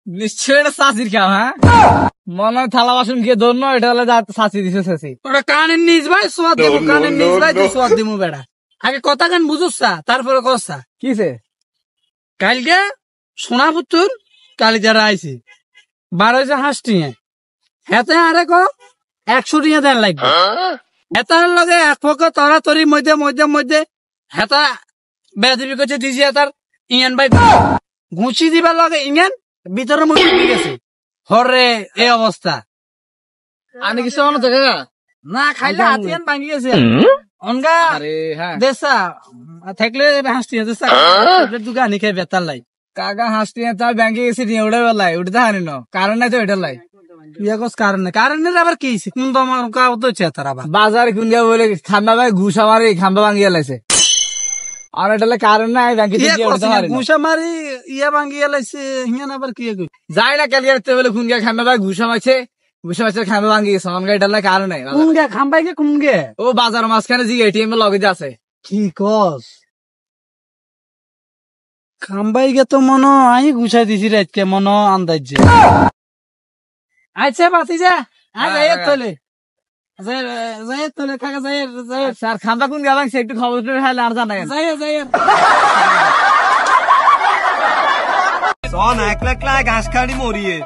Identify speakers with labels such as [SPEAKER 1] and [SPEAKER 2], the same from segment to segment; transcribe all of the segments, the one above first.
[SPEAKER 1] নিশ্চয় এটা চাচির কাম। হ্যাঁ, মনে হয় থালা বাসন গিয়ে ধরনো, এটা হলে চাচি দিছে চাচি।
[SPEAKER 2] ওটা কানের নিজ ভাই সোয়াদ দেবো, কানের নিজ ভাই তুই সোয়াদ দিবো বেড়া। আগে কথা গান বুঝুসা, তারপরে কসা।
[SPEAKER 1] কিসে?
[SPEAKER 2] কালকে সোনাপুত্তর কালি যারা আইছে 12 হাঁসটিয়ে হেতে আরে ক 100 টিয়া দেন লাগবে। হেতার লগে এক পক্ষ তরাতরির মধ্যে মধ্যে মধ্যে হেতা বেদিবি করছে দিছি হেতার ইয়েন ভাই ঘুষি দিবার লগে ইয়েন ভিতরের মধ্যে ঢুকে গেছে। হরে এই অবস্থা।
[SPEAKER 1] আমি কিছু মনে থাকে
[SPEAKER 2] না খাইলে হাতিয়ান ভাঙি গেছে অনগা।
[SPEAKER 1] আরে হ্যাঁ,
[SPEAKER 2] দেশা থাকলে হাঁসটিয়া দেশা দোকানি খেয়ে বেতার লাই
[SPEAKER 1] কাকা হাসটি তার ব্যাংকে গেছি নিয়ে উঠে বেলায় উঠতে হানি ন, কারণ নাই তো এটা লাই
[SPEAKER 2] কারণের আবার কি কোন তোমার কাউ তো চেতার আবার
[SPEAKER 1] বাজারে কোন গিয়া বলে খাম্বা ভাই ঘুষ আমার খাম্বা ভাঙিয়া লাইছে, আর এটা কারণ নাই ব্যাংকে উঠতে পারি না।
[SPEAKER 2] ঘুষা মারি ইয়া ভাঙ্গিয়া লাইছে হিয়ান আবার কি
[SPEAKER 1] যাই না ক্যালকাটা বলে কোন গিয়া খাম্বা ভাই ঘুষ মারছে, ঘুষ মারছে খাম্বা ভাঙি গেছে, আমার এটা কারণ নাই।
[SPEAKER 2] কোন গে খাম্বাই গে কোন গে
[SPEAKER 1] ও বাজার মাঝখানে যে এটিএম এর লগে আছে।
[SPEAKER 2] কি কস খাম্বাই গে তো মনো আই ঘুষাই দিছি রাতকে মনো আন্দাজ। আচ্ছা বাতি যা যাই তোলে যাই তোলে কাকা যাই
[SPEAKER 1] স্যার খাম্বা কোন গেলাম সে একটু খবর খাইলে আর জানা
[SPEAKER 2] যাই যাই
[SPEAKER 3] সন একলা একলা ঘাস খাড়ি মরিয়ে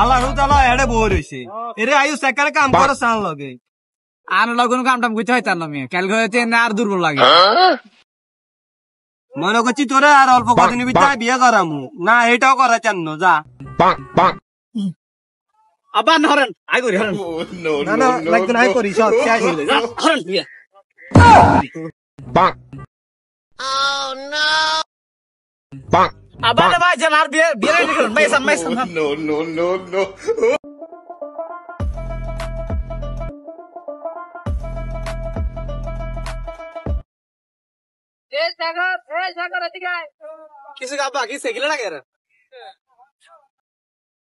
[SPEAKER 3] আল্লাহ তালা এড়ে বই রয়েছে এরে আয়ু সেকারে কাম করে সান লগে
[SPEAKER 1] আর কোনো কাম টাম করতে হয় তার নামে ক্যালকুলেতে না আর দুর্বল লাগে।
[SPEAKER 3] মনে করছি তোরে আর অল্প কদিনের ভিতরে বিয়ে করামু না, এটাও করা চান যা
[SPEAKER 1] আবার হরেন আই করি হরেন
[SPEAKER 3] না না লাগবে না করি সব শেষ হয়ে যায়
[SPEAKER 1] হরেন বিয়া আবার ভাই জান আর বিয়ে বিয়ে রেডি করুন ভাই সাম নো কিছু গাবা কি সেগিলে না কেন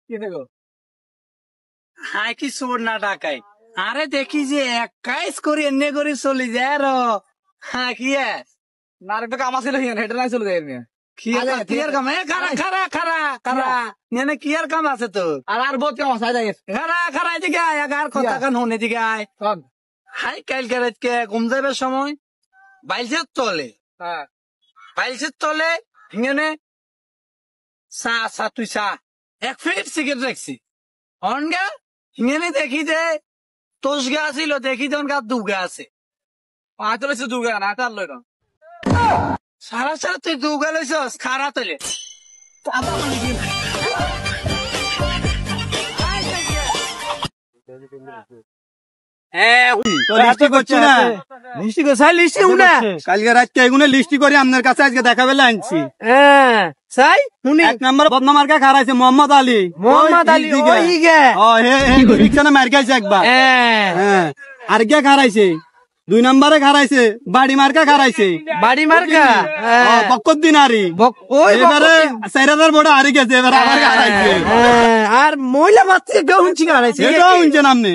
[SPEAKER 1] কি দেখো
[SPEAKER 2] হাই কি সোর না ডাকাই আরে দেখি যে 21 করে এনে করে চলে যায় আর হ্যাঁ কি
[SPEAKER 1] না একটা কাম আছিল হেটা নাই চলে যায় নিয়ে
[SPEAKER 2] কিয়ার কাম খারা খারা খারা খারা নেনে কিয়ার কাম আছে তো
[SPEAKER 1] আর বহুত কাম আছে যাই
[SPEAKER 2] খারা খারা এদিকে আয় আর কথা কান হন এদিকে আয় হাই কাল কে ঘুম যাবার সময় বাইলসের তলে
[SPEAKER 1] হ্যাঁ
[SPEAKER 2] বাইলসের তলে হিঙনে চা তুই চা 1 প্যাকেট সিগারেট রাখছি অনগা হিঙনে দেখি যে তোষ গা ছিল দেখি যে অনগা দুগা আছে
[SPEAKER 1] আয় তো দুগা না তার লই না
[SPEAKER 2] সারা সারা তুই দুগা লইছস খারা তলে
[SPEAKER 3] কালকে রাতকে এগুলো লিস্টি করে আপনার কাছে আজকে দেখাবেলা আনছি।
[SPEAKER 2] চাই শুনি
[SPEAKER 3] 1 নম্বর বদনামার্কা খারাইছে মোহাম্মদ আলী মার খাইছে একবার, আর কে খারাইছে 2 নম্বরে খারাইছে বাড়ি মার্কা খারাইছে
[SPEAKER 2] বাড়ি মার্কা
[SPEAKER 3] বকর দিন আরি এবারে 4000 বড় হারি গেছে এবার আবার খারাইছে
[SPEAKER 2] আর মহিলা মাত্র শুনছি খারাইছে
[SPEAKER 3] এটাও শুনছেন আপনি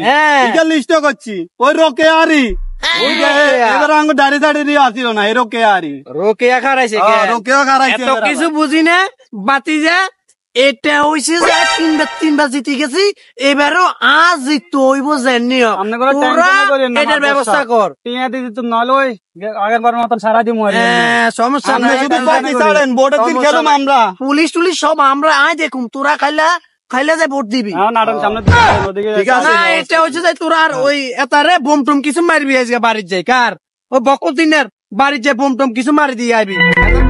[SPEAKER 3] এটা লিস্ট করছি ওই রোকে আরি এবার আঙ্গ দাড়ি দাড়ি দিয়ে আসিল না এই রোকে আরি
[SPEAKER 2] রোকেয়া খারাইছে
[SPEAKER 3] রোকেও খারাইছে
[SPEAKER 2] কিছু বুঝি না বাতি যা এটা হইছে যে 3বার জিতে গেছি এবারও আজ জিততে হইব জানিও এটার ব্যবস্থা কর
[SPEAKER 3] টিয়া দিদি তুমি নলে ওই আগের বার মতন সারা দিন
[SPEAKER 2] সমস্যা
[SPEAKER 3] নাই ভোটের দিন খেলাম আমরা
[SPEAKER 2] পুলিশ টুলিশ সব আমরা আয় দেখুন তোরা খাইলে যে ভোট দিবি না এটা হচ্ছে যে তোরা আর ওই এতারে বোম টুম কিছু মারবি আজকে বাড়ির যাই কার ওই বকর দিনের বাড়ির যে বোম টুম কিছু মারি দিয়ে আইবি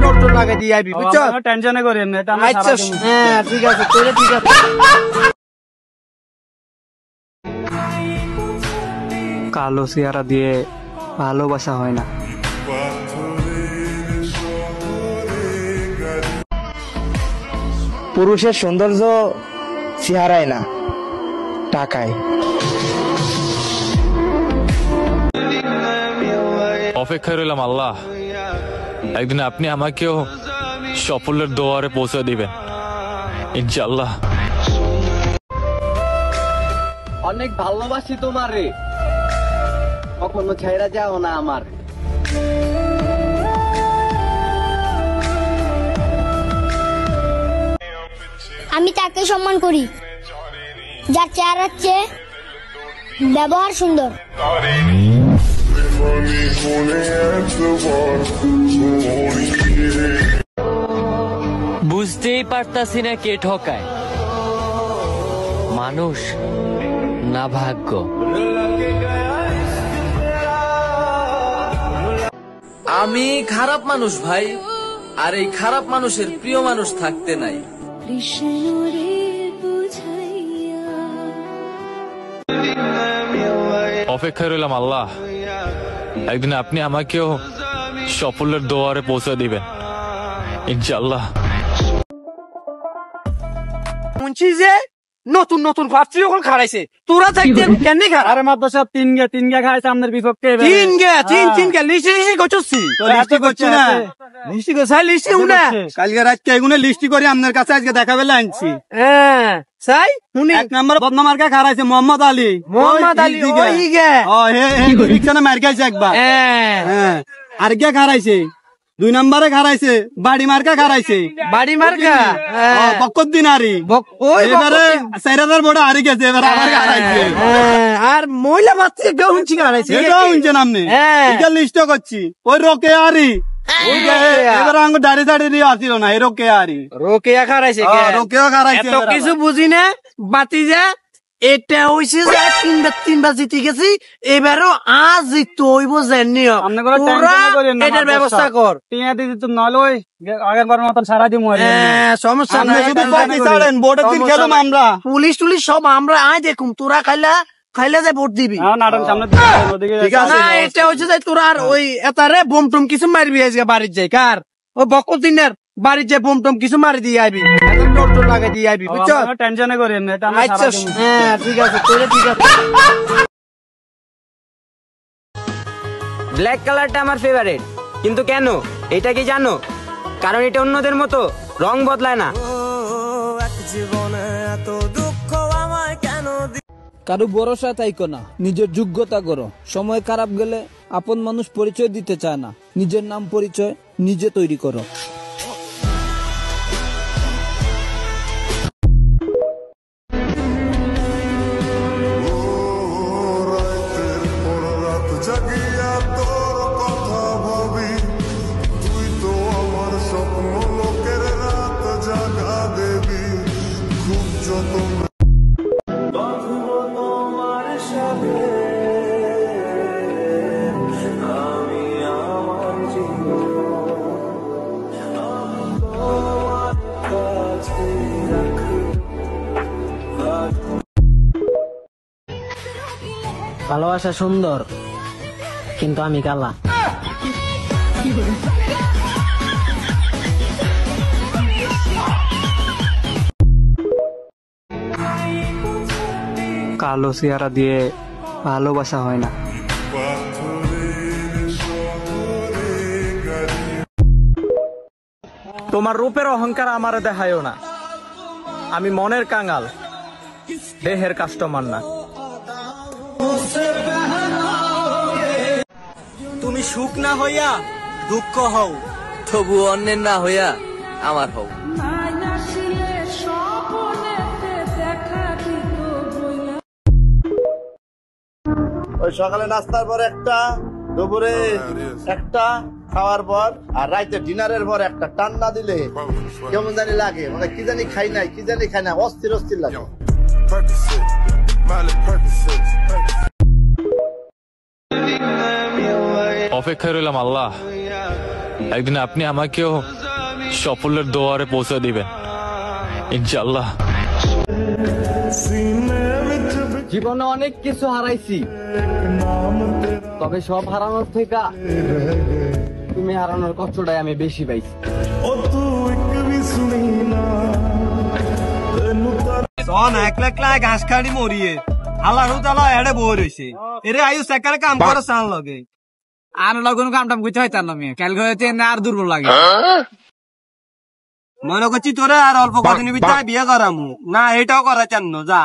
[SPEAKER 2] টোল লাগাই দিয়ে আইবি বুঝছো
[SPEAKER 3] টেনশনে করি
[SPEAKER 2] আচ্ছা হ্যাঁ ঠিক আছে তোরে ঠিক আছে
[SPEAKER 4] কালো চেহারা দিয়ে ভালোবাসা হয় না।
[SPEAKER 5] পুরুষের সৌন্দর্য চেহারায় না, টাকায়।
[SPEAKER 6] অপেক্ষায় রইলাম আল্লাহ, একদিন আপনি আমাকেও সফলের দুয়ারে পৌঁছে দিবেন ইনশাআল্লাহ।
[SPEAKER 1] অনেক ভালোবাসি তোমারে, কখনো ছেড়ে যাও না আমার।
[SPEAKER 7] আমি তাকে সম্মান করি যার চেহারার চেয়ে ব্যবহার সুন্দর।
[SPEAKER 8] বুঝতেই পারতাছি না কে ঠকায়, মানুষ না ভাগ্য।
[SPEAKER 9] আমি খারাপ মানুষ ভাই, আর এই খারাপ মানুষের প্রিয় মানুষ থাকতে নাই।
[SPEAKER 6] অপেক্ষায় রইলাম আল্লাহ, একদিন আপনি আমাকেও সাফল্যের দুয়ারে পৌঁছে দিবেন ইনশাআল্লাহ।
[SPEAKER 2] শুনছি যে নতুন নতুন ভাবছি যখন খারাইছে, তোরা থাকতে কেন খারাপ?
[SPEAKER 1] আরে মাদ্রাস সাহেব তিন গা খাইছে আপনার বিপক্ষে।
[SPEAKER 2] তিন গে লিস্টি করছি,
[SPEAKER 3] লিস্টি করছি না,
[SPEAKER 2] লিস্টি করছি, লিস্টি উনা
[SPEAKER 3] কালকে রাতকে এগুলো লিস্টি করে আপনার কাছে আজকে দেখাবে আনছি।
[SPEAKER 2] হ্যাঁ সাই শুনি,
[SPEAKER 3] 1 নম্বর বদনামার্কা খারাইছে মোহাম্মদ আলী।
[SPEAKER 2] ওই গে
[SPEAKER 3] রিক্সানে মার খাইছে একবার।
[SPEAKER 2] হ্যাঁ
[SPEAKER 3] আর কে খারাইছে 2 নম্বরে খারাইছে বাড়ি মার্কা খারাইছে।
[SPEAKER 2] বাড়ি মার্কা
[SPEAKER 3] বকদ্দিন আরি
[SPEAKER 2] ওই
[SPEAKER 3] এবারে 4000 বড় হারি গেছে, এবারে আবার খারাইছে।
[SPEAKER 2] আর মহিলা বাচ্চা কেউ শুনছি খারাইছে,
[SPEAKER 3] এটাও শুনছেন আপনি? এটা লিস্ট করছি। ওই রোকে আরি এবার আঙ্গুর দাঁড়িয়ে দাঁড়িয়ে আসছিল না, এই রোকে আরি
[SPEAKER 2] রোকেয়া খারাইছে,
[SPEAKER 3] রোকেও খারাইছে।
[SPEAKER 2] এত কিছু বুঝি না বাতি যা। এটা হইছে যে তিনবার জিতে গেছি, এবারও আজ জিততে হইব জানি। এটার ব্যবস্থা কর,
[SPEAKER 1] আগের মতন সারা দিন
[SPEAKER 2] সমস্যা নাই।
[SPEAKER 3] আমরা
[SPEAKER 2] পুলিশ টুলিশ সব আমরা আয় দেখুম, তোরা খাইলে যে ভোট দিবি। এটা হচ্ছে যে তোরা আর ওই এতারে বোম টোম কিছু মারবি আজকে বাড়ির যাই, কার ওই বকর দিনের বাড়ির যে বোম টোম কিছু মারি দিয়ে আইবি, টোর লাগাই দিয়ে আইবি, বুঝছো?
[SPEAKER 1] টেনশনে করি
[SPEAKER 2] আচ্ছা হ্যাঁ ঠিক আছে, ঠিক আছে।
[SPEAKER 10] ব্ল্যাক কালারটা আমার ফেভারিট, কিন্তু কেন এটা কি জানো? কারণ এটা অন্যদের মতো রং বদলায় না।
[SPEAKER 11] কারো ভরসা তাইকো না, নিজের যোগ্যতা করো। সময় খারাপ গেলে আপন মানুষ পরিচয় দিতে চায় না, নিজের নাম পরিচয় নিজে তৈরি করো।
[SPEAKER 10] ভালোবাসা সুন্দর, কিন্তু আমি কালা।
[SPEAKER 4] কালো চেহারা দিয়ে ভালোবাসা হয় না।
[SPEAKER 5] তোমার রূপের অহংকার আমারে দেখায়ও না, আমি মনের কাঙাল, দেহের কাস্টমার না।
[SPEAKER 9] তুমি সুখ না হইয়া দুঃখ হও, তবু অন্যের না হইয়া আমার হও।
[SPEAKER 12] ওই সকালে নাস্তার পর একটা, দুপুরে একটা, খাওয়ার পর আর রাইতে ডিনারের পর একটা টান না দিলে কেমন জানি লাগে, মানে কি জানি খাই নাই, কি জানি খাই না, অস্থির অস্থির লাগে।
[SPEAKER 6] অপেক্ষায় রইলাম আল্লাহ, একদিন আপনি আমাকেও সাফল্যের দুয়ারে পৌঁছে দিবেন ইনশাআল্লাহ।
[SPEAKER 10] জীবনে অনেক কিছু হারাইছি, তবে সব হারানোর থেকে তুমি হারানোর কষ্টটাই আমি বেশি পাইছি।
[SPEAKER 3] একলা একলা ঘাস খাড়ি মরিয়ে আল্লাহ তালা এড়ে বই রয়েছে। এরে আয়ু সেকারে কাম করে চান লগে
[SPEAKER 1] আর লগন কাম টাম করতে হয় তার নামে কালকে হয়েছে আর দুর্বল লাগে।
[SPEAKER 3] মনে করছি তোরে আর অল্প কদিনের ভিতরে বিয়ে করামু না, এটাও করা চান যা।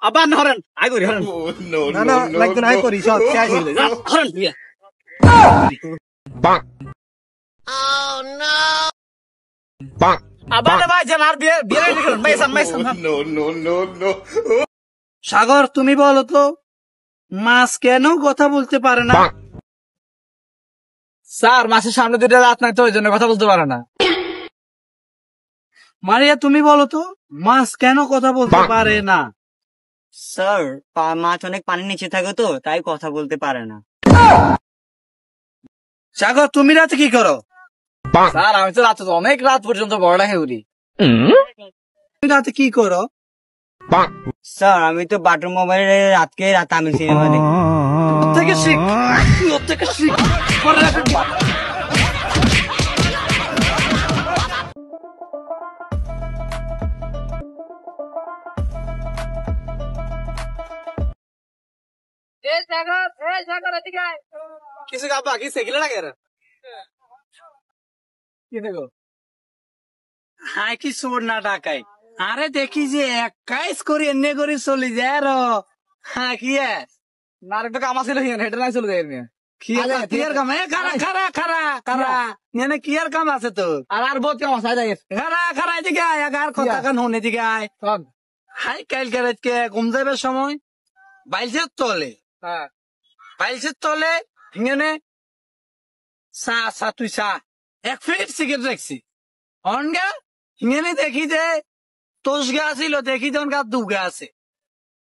[SPEAKER 1] আবার হরেন আই করি হরেন
[SPEAKER 3] না না লাগতো না, আই করি সব শেষ হয়ে যায়।
[SPEAKER 1] হরেন বিয়ে। আবার ভাই যান আর বিয়ে বিয়ে রেডি করুন ভাই সান ভাই সান
[SPEAKER 2] সাগর তুমি বলো তো মাছ কেন কথা বলতে পারে না?
[SPEAKER 1] স্যার মাসের সামনে দুটো রাত নাই তো ওই জন্য কথা বলতে পারে না।
[SPEAKER 2] মারিয়া তুমি বলো তো মাছ কেন কথা বলতে পারে না?
[SPEAKER 13] স্যার মাছ অনেক পানির নিচে থাকে তো তাই কথা বলতে পারে না।
[SPEAKER 2] সাগর তুমি রাতে কি করো?
[SPEAKER 1] স্যার আমি তো রাত অনেক রাত পর্যন্ত বড়টা খেয়ে উঠি।
[SPEAKER 2] তুমি রাতে কি করো?
[SPEAKER 13] স্যার আমি তো বাটন মোবাইলে রাতকে রাত আমি সিনেমা দেখি।
[SPEAKER 2] থেকে শিখ থেকে শিখ
[SPEAKER 1] কিছু কাপা কি সেগিলে লাগে রে কি দেখো
[SPEAKER 2] হাই কি সোর না ডাকাই আরে দেখি যে 21 করে এনে করে চলে যায় র হ্যাঁ কি
[SPEAKER 1] না একটা কাম আছে হেঁটে নাই চলে যায়
[SPEAKER 2] কিয়ার কাম খারা খারা খারা খারা নেনে কিয়ার কাম আছে তো
[SPEAKER 1] আর বহুত কাম আছে
[SPEAKER 2] খারা খারা এদিকে আয় আর কথা কান হনে দিকে আয় হাই কাল কে ঘুম যাবার সময় বাইলসের তলে বাইলসের তলে হিঙেনে তুই এক ফিট সিগারেট রাখছি অনগা হিঙেনে দেখি যে তোষ গা ছিল দেখি যে অনগা দুগা আছে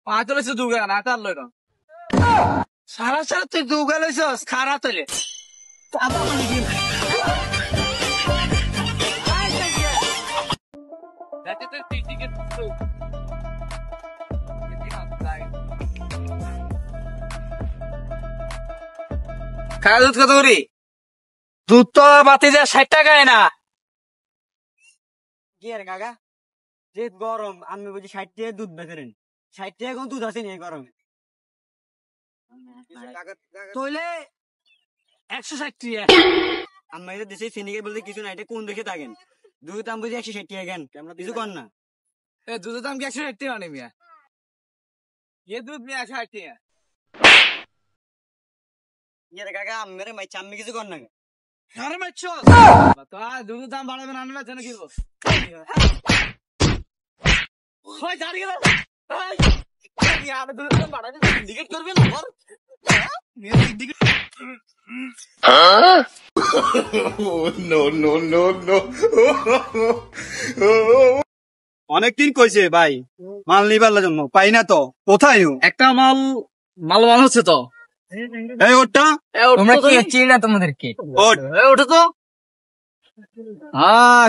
[SPEAKER 1] পাঁচ লইছে দুগা না তার লই না
[SPEAKER 2] সারা সারা তুই দুগা লইছস খারা তলে
[SPEAKER 1] খাওয়া দুধ কত করি?
[SPEAKER 2] দুধ তো বাতি যা 60 টাকায় না।
[SPEAKER 13] কি আর কাকা যে গরম আমি বুঝি 60 টাকা দুধ বেচেন 60 টাকা কোন দুধ আছে নি গরমে?
[SPEAKER 2] তইলে 160 টাকা।
[SPEAKER 13] আমরা এটা দেশে সিন্ডিকেট বলতে কিছু না, এটা কোন দেখে থাকেন? দুধের দাম বুঝি 160 টাকা কেন? কিছু কর না।
[SPEAKER 1] দুধের দাম কি 160 টাকা মানে মিয়া? ये दूध में 160 টাকা।
[SPEAKER 13] ইয়ারে কাকা মেরে মাই চাম্মি কিছু কর না।
[SPEAKER 2] আরে মাইছো
[SPEAKER 1] তো দুধের দাম বাড়াবে না আনলে জানো কি গো?
[SPEAKER 2] ওই দাঁড়িয়ে গেল
[SPEAKER 1] यार दूधের দাম বাড়াবে সিন্ডিকেট করবে না আর মেয়ে syndicate
[SPEAKER 12] no no no no
[SPEAKER 3] অনেকদিন কইছে ভাই মাল নিবার জন্য পাই না তো, কোথায়
[SPEAKER 1] একটা মাল হচ্ছে তো
[SPEAKER 3] এই ওটা
[SPEAKER 1] তোমরা কি চিনি না তোমাদেরকে ওটা তো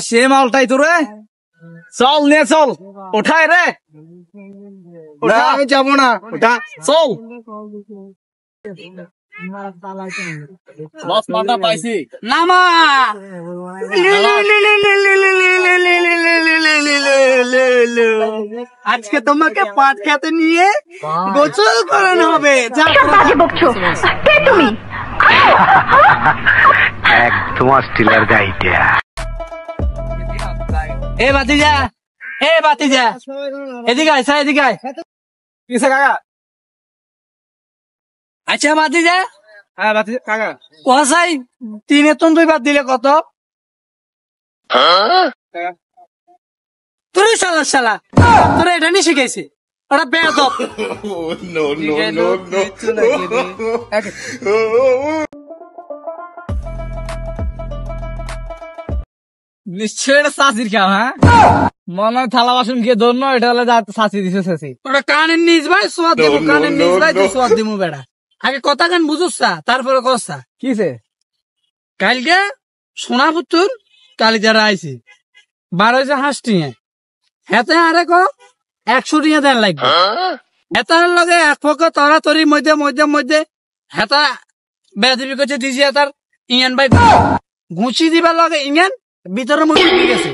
[SPEAKER 1] সে মালটাই তো রে চল নে চল ওঠায় রে
[SPEAKER 3] আমি যাবো না ওটা
[SPEAKER 1] চল বস মালটা পাইছি
[SPEAKER 2] নামা আজকে তোমাকে পাট খেতে নিয়ে গোসল করানো হবে।
[SPEAKER 14] তুমি একদম অস্ট্রেলিয়ার গাইটা
[SPEAKER 2] এ বাতিজা এদিকে আয় এদিকে আয়
[SPEAKER 1] কিসে কাকা
[SPEAKER 2] আচ্ছা বাতিজা
[SPEAKER 1] হ্যাঁ বাতি কাকা
[SPEAKER 2] কসাই 3 এতন 2 বাদ দিলে কত? তুই শালা তোরা এটা নিয়ে শিখাইছে ওরা বেয়াদব।
[SPEAKER 12] নো নো নো নো
[SPEAKER 1] নিশ্চয় এটা চাষির কাম হ্যাঁ মনে হয় থালা বাসন গিয়ে ধরনো এটা হলে চাষি দিছে চাষি
[SPEAKER 2] ওটা কানের নিজ ভাই সোয়াদ দেবো কানের নিজ ভাই তুই সোয়াদ দিবো বেড়া আগে কথা গান বুঝুস তারপরে কসা
[SPEAKER 1] কিসে
[SPEAKER 2] কালকে সোনাপুত্তর কালিদারা আইছি 12 হাঁস টিঙে হেতে আরে ক 100 টিঙে দেন লাগবে হেতার লগে এক পক্ষ তরাতরির মধ্যে মধ্যে মধ্যে হেতা বেদিবি করছে দিজি হেতার ইংয়ান ভাই ঘুষি দিবার লগে ইংয়ান ভিতরের মধ্যে ঢুকে গেছে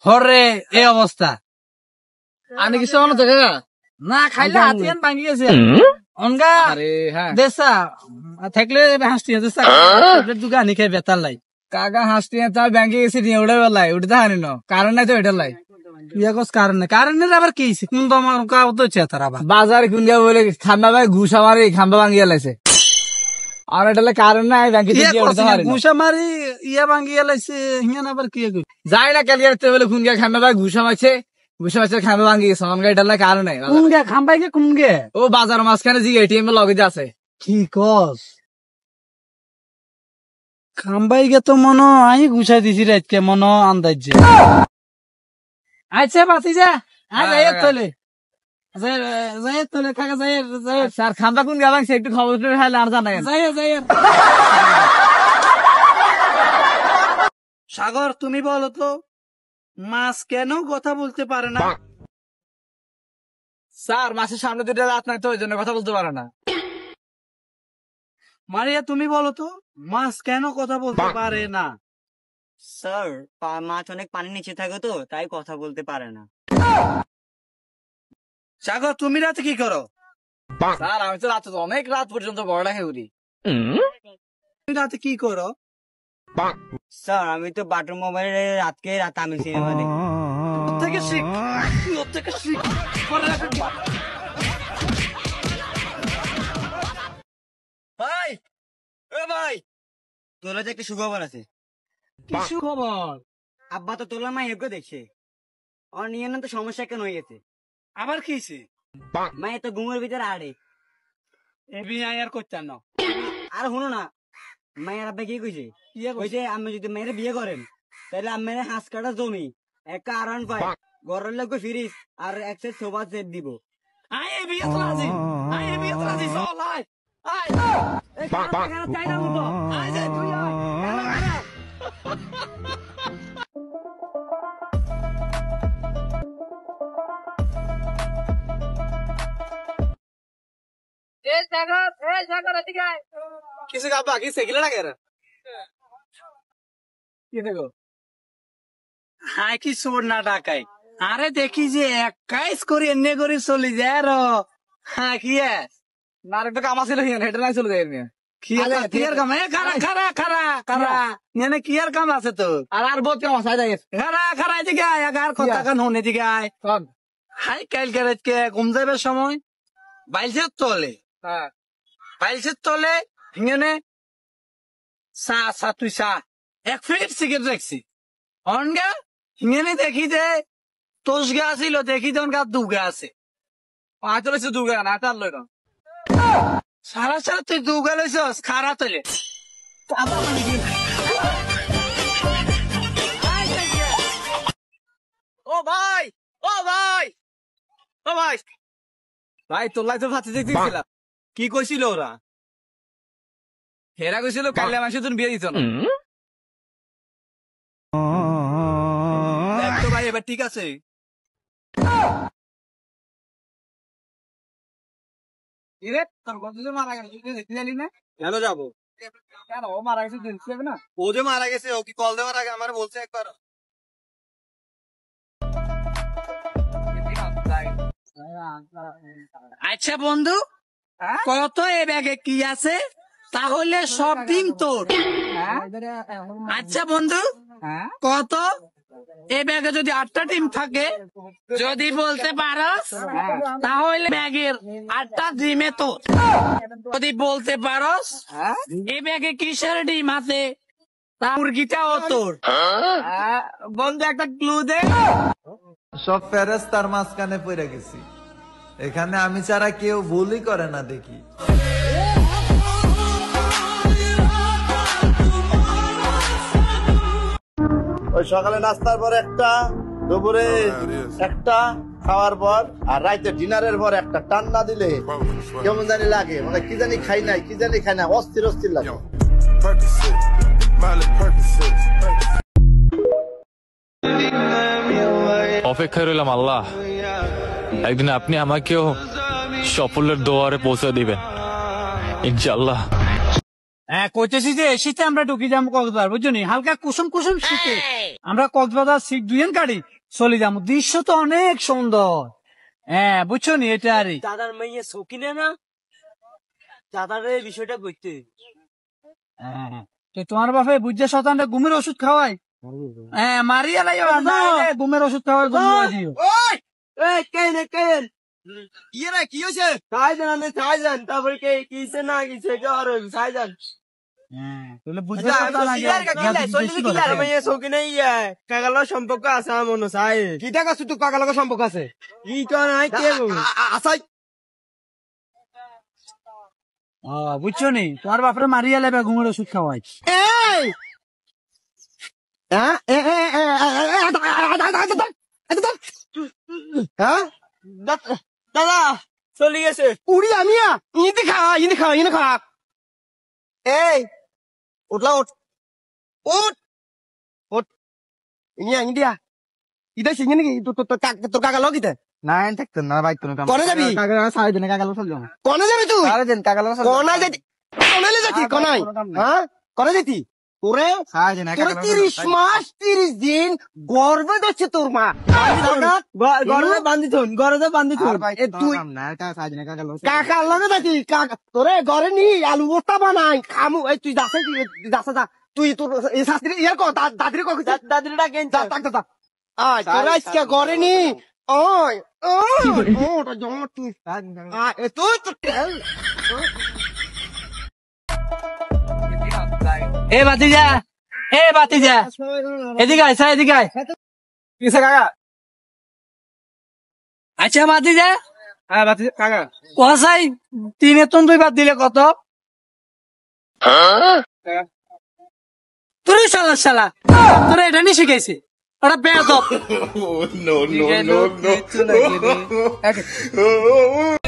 [SPEAKER 2] হরে এই অবস্থা।
[SPEAKER 1] আমি কিছু মনে থাকে
[SPEAKER 2] না খাইলে হাতিয়ান ভাঙি গেছে অনগা দেশা থাকলে হাঁস টিঙে দেশা দোকানি খাই বেতার লাই
[SPEAKER 1] কাকা হাসতে তার ব্যাংকে গেছি নিয়ে উঠে বেলায় উঠতে হানি ন কারণ নাই তো এটা লাই
[SPEAKER 2] কারণের আবার কি কোন তো তার আবার
[SPEAKER 1] বাজার কোন বলে খাম্বা ভাই ঘুষ আমার খাম্বা ভাঙিয়া লাইছে আর এটা কারণ নাই ব্যাংকে
[SPEAKER 2] ঘুষা মারি ইয়া ভাঙ্গিয়া লাইছে হিয়ান আবার কি কই
[SPEAKER 1] যাই না ক্যালকুলেটর বলে খুন গা খাম্বা ভাই ঘুষা মারছে খাম্বা ভাঙ্গি গেছে আমার এটা কারণ নাই
[SPEAKER 2] কোন গে খাম্বাই গে কোন গে
[SPEAKER 1] ও বাজার মাঝখানে জি এটিএম এর লগে আছে
[SPEAKER 2] কি কস খাম্বাই গে তো মনো আই ঘুষা দিছি রাতকে মনো আন্দাজ যে আচ্ছা বাতি যা আজ আয় তোলে যাই তোলে কাকা যাই
[SPEAKER 1] স্যার খাম্বা কোন গা ভাঙছে একটু খবর হালে আর জানা
[SPEAKER 2] যাই সাগর তুমি বলো তো মাছ কেন কথা বলতে পারে না
[SPEAKER 1] স্যার মাসের সামনে দুটো রাত নাই তো ওই জন্য কথা বলতে পারে না
[SPEAKER 2] মারিয়া তুমি বলো তো মাছ কেন কথা বলতে পারে না
[SPEAKER 13] স্যার মাছ অনেক পানি নিচে থাকে তো তাই কথা বলতে পারে না
[SPEAKER 2] সাগর তুমি রাতে কি করো
[SPEAKER 1] স্যার আমি তো রাতে অনেক রাত পর্যন্ত পড়ালেখা করি
[SPEAKER 2] তুমি রাতে কি করো
[SPEAKER 13] স্যার আমি তো বাটন মোবাইলে রাতকে আমি সিনেমা দেখি
[SPEAKER 2] থেকে শিখ থেকে শিখ
[SPEAKER 13] ভাই ও ভাই তোর যে একটা সুখবর আছে
[SPEAKER 2] কি সুখবর
[SPEAKER 13] আব্বা তো তোলার মা হেবকে দেখছে আর নিয়ে না তো সমস্যা কেন হয়ে গেছে
[SPEAKER 2] আবার কিছে
[SPEAKER 13] মা তো ঘুমের ভিতরে আড়ে
[SPEAKER 2] এবি আর করতাম না
[SPEAKER 13] আর শুনো না মায়ের আব্বা কি কইছে কইছে আমি যদি মেয়ের বিয়ে করেন তাহলে আমি হাঁস কাটা জমি একটা আরান পাই ঘরের লোক ফিরিস আর এক সেট সোফা সেট দিব
[SPEAKER 2] আই বিয়ে তো রাজি চল আয় আয়
[SPEAKER 13] চাই না মতো
[SPEAKER 2] আয় যাই তুই আয়
[SPEAKER 1] কিছু গাবা কি সেগিলা না কেন কি দেখো
[SPEAKER 2] হাই কি চোর না ডাকাই আরে দেখি যে 21 করে এনে করে চলি যায় আর হ্যাঁ কি
[SPEAKER 1] না একটা কাম আছিল হেঁটে নাই চলে যায়
[SPEAKER 2] কি আর কাম খারা নেনে কি আর কাম আছে তো
[SPEAKER 1] আর বহুত কাম আছে যাই
[SPEAKER 2] খারা এদিকে আয় আর কথা কান হনে দিকে আয় হাই কাল কে ঘুম যাবে সময় বাইলসের তলে বাইলসের তলে হিঙেনে তুই এক ফিট সিগারেট রাখছি অনগা হিঙেনে দেখি দে তোষ গা ছিল দেখি দন গা দুগা আছে
[SPEAKER 1] আতো লইছে দুগা না তার লই না
[SPEAKER 2] সারা তুই দুগা লইছস খারা তলে
[SPEAKER 1] ও ভাই ভাই তোর লাই তো ভাতে দেখতেছিলাম
[SPEAKER 3] কি কইছিল ওরা
[SPEAKER 1] হেরা কইছিল কাইলে মাসে তুমি বিয়ে দিত না
[SPEAKER 3] দেখ তো ভাই এবার ঠিক আছে
[SPEAKER 1] তোর গত যে মারা গেল দেখতে জানি না
[SPEAKER 3] কেন যাবো
[SPEAKER 1] কেন ও মারা গেছে দেখতে যাবে না
[SPEAKER 3] ও যে মারা গেছে ও কি কল দেওয়ার আগে আমার বলছে একবার
[SPEAKER 2] আচ্ছা বন্ধু কত এ ব্যাগে কি আছে তাহলে সব দিন তোর আচ্ছা বন্ধু কত এ ব্যাগে যদি 8টা ডিম থাকে যদি বলতে পারস তাহলে ব্যাগের 8টা ডিমে তোর যদি বলতে পারস এ ব্যাগে কিসের ডিম আছে তা মুরগিটাও তোর
[SPEAKER 1] বন্ধু একটা ক্লু দে
[SPEAKER 15] সব ফেরেস্তার মাঝখানে পড়ে গেছি এখানে আমি ছাড়া কেউ ভুলই করে না দেখি
[SPEAKER 12] ওই সকালে নাস্তার পর একটা, দুপুরে একটা, খাওয়ার পর আর রাইতে ডিনারের পর একটা টান্না দিলে কেমন জানি লাগে, মানে কি জানি খাই নাই, কি জানি খাই না, অস্থির অস্থির লাগে।
[SPEAKER 6] অপেক্ষায় রইলাম আল্লাহ, একদিন আপনি আমাকেও সাফল্যের দুয়ারে পৌঁছে দিবেন ইনশাআল্লাহ।
[SPEAKER 2] হ্যাঁ কইতেছি যে শীতে আমরা ঢুকি যাবো কক্সবাজার, বুঝছো নি, হালকা কুসুম কুসুম শীতে আমরা কক্সবাজার সিট দুইজন গাড়ি চলে যাবো। দৃশ্য তো অনেক সুন্দর, হ্যাঁ বুঝছো নি। এটা আর
[SPEAKER 13] দাদার মেয়ে শৌখিনে না, দাদার এই বিষয়টা বুঝতে।
[SPEAKER 2] হ্যাঁ তোমার বাপে বুঝছে শতানটা ঘুমের ওষুধ খাওয়াই, হ্যাঁ মারিয়া লাই ঘুমের ওষুধ খাওয়াই।
[SPEAKER 3] ইয়ে রে কি হয়েছে চাই যান তারপরে কে কিছে না কিছে কে আর চাই যান সম্পর্ক আছে আমার মনে চাই কি টাকা শুধু কাকা লগের সম্পর্ক আছে কি নাই কে আসাই
[SPEAKER 2] বুঝছো নি তোমার বাপরে মারিয়া লেবে ঘুমের ওষুধ খাওয়াই
[SPEAKER 3] দাদা চলে গেছে উড়ি আমিয়া ইনি খা এই উঠলা উঠ ইন্ডিয়া ইটা সিঙ্গে নাকি তোর কাকা লগ ইতে
[SPEAKER 1] না থাকতেন না বাইক কোনো কাম
[SPEAKER 3] কনে যাবি
[SPEAKER 1] কাকা সাড়ে দিনে কাকা লোক চল যাবো
[SPEAKER 3] কনে যাবি তুই
[SPEAKER 1] সাড়ে দিন কাকা লোক
[SPEAKER 3] কনাই যেতি কনাইলে যেতি কনাই হ্যাঁ কনে যেতি তোরে
[SPEAKER 1] সাড়ে দিন
[SPEAKER 3] তোর 30 মাস 30 দিন গর্ভে ধরছে তোর মা গর্ভে বান্ধি থন তুই কাকা লগে যাতি কাকা তোরে ঘরে নি আলু বস্তা বানাই খামু এই তুই যাস যা তুই তোর এই শাস্ত্রী ইয়া কর দাদিরে কর দাদিরে ডাকেন যা আয় তোরা আজকে ঘরে নি ওই ওটা জমা তুই
[SPEAKER 2] এ বাতিজা এদিকে আয় এদিকে আয়
[SPEAKER 1] কিসে কাকা
[SPEAKER 2] আচ্ছা বাতিজা
[SPEAKER 1] হ্যাঁ বাতিজা কাকা
[SPEAKER 2] কসাই 3 ton 2 বাদ দিলে কত তুই শালা তোর এটা নি শিখাইছে ওটা বেয়াদব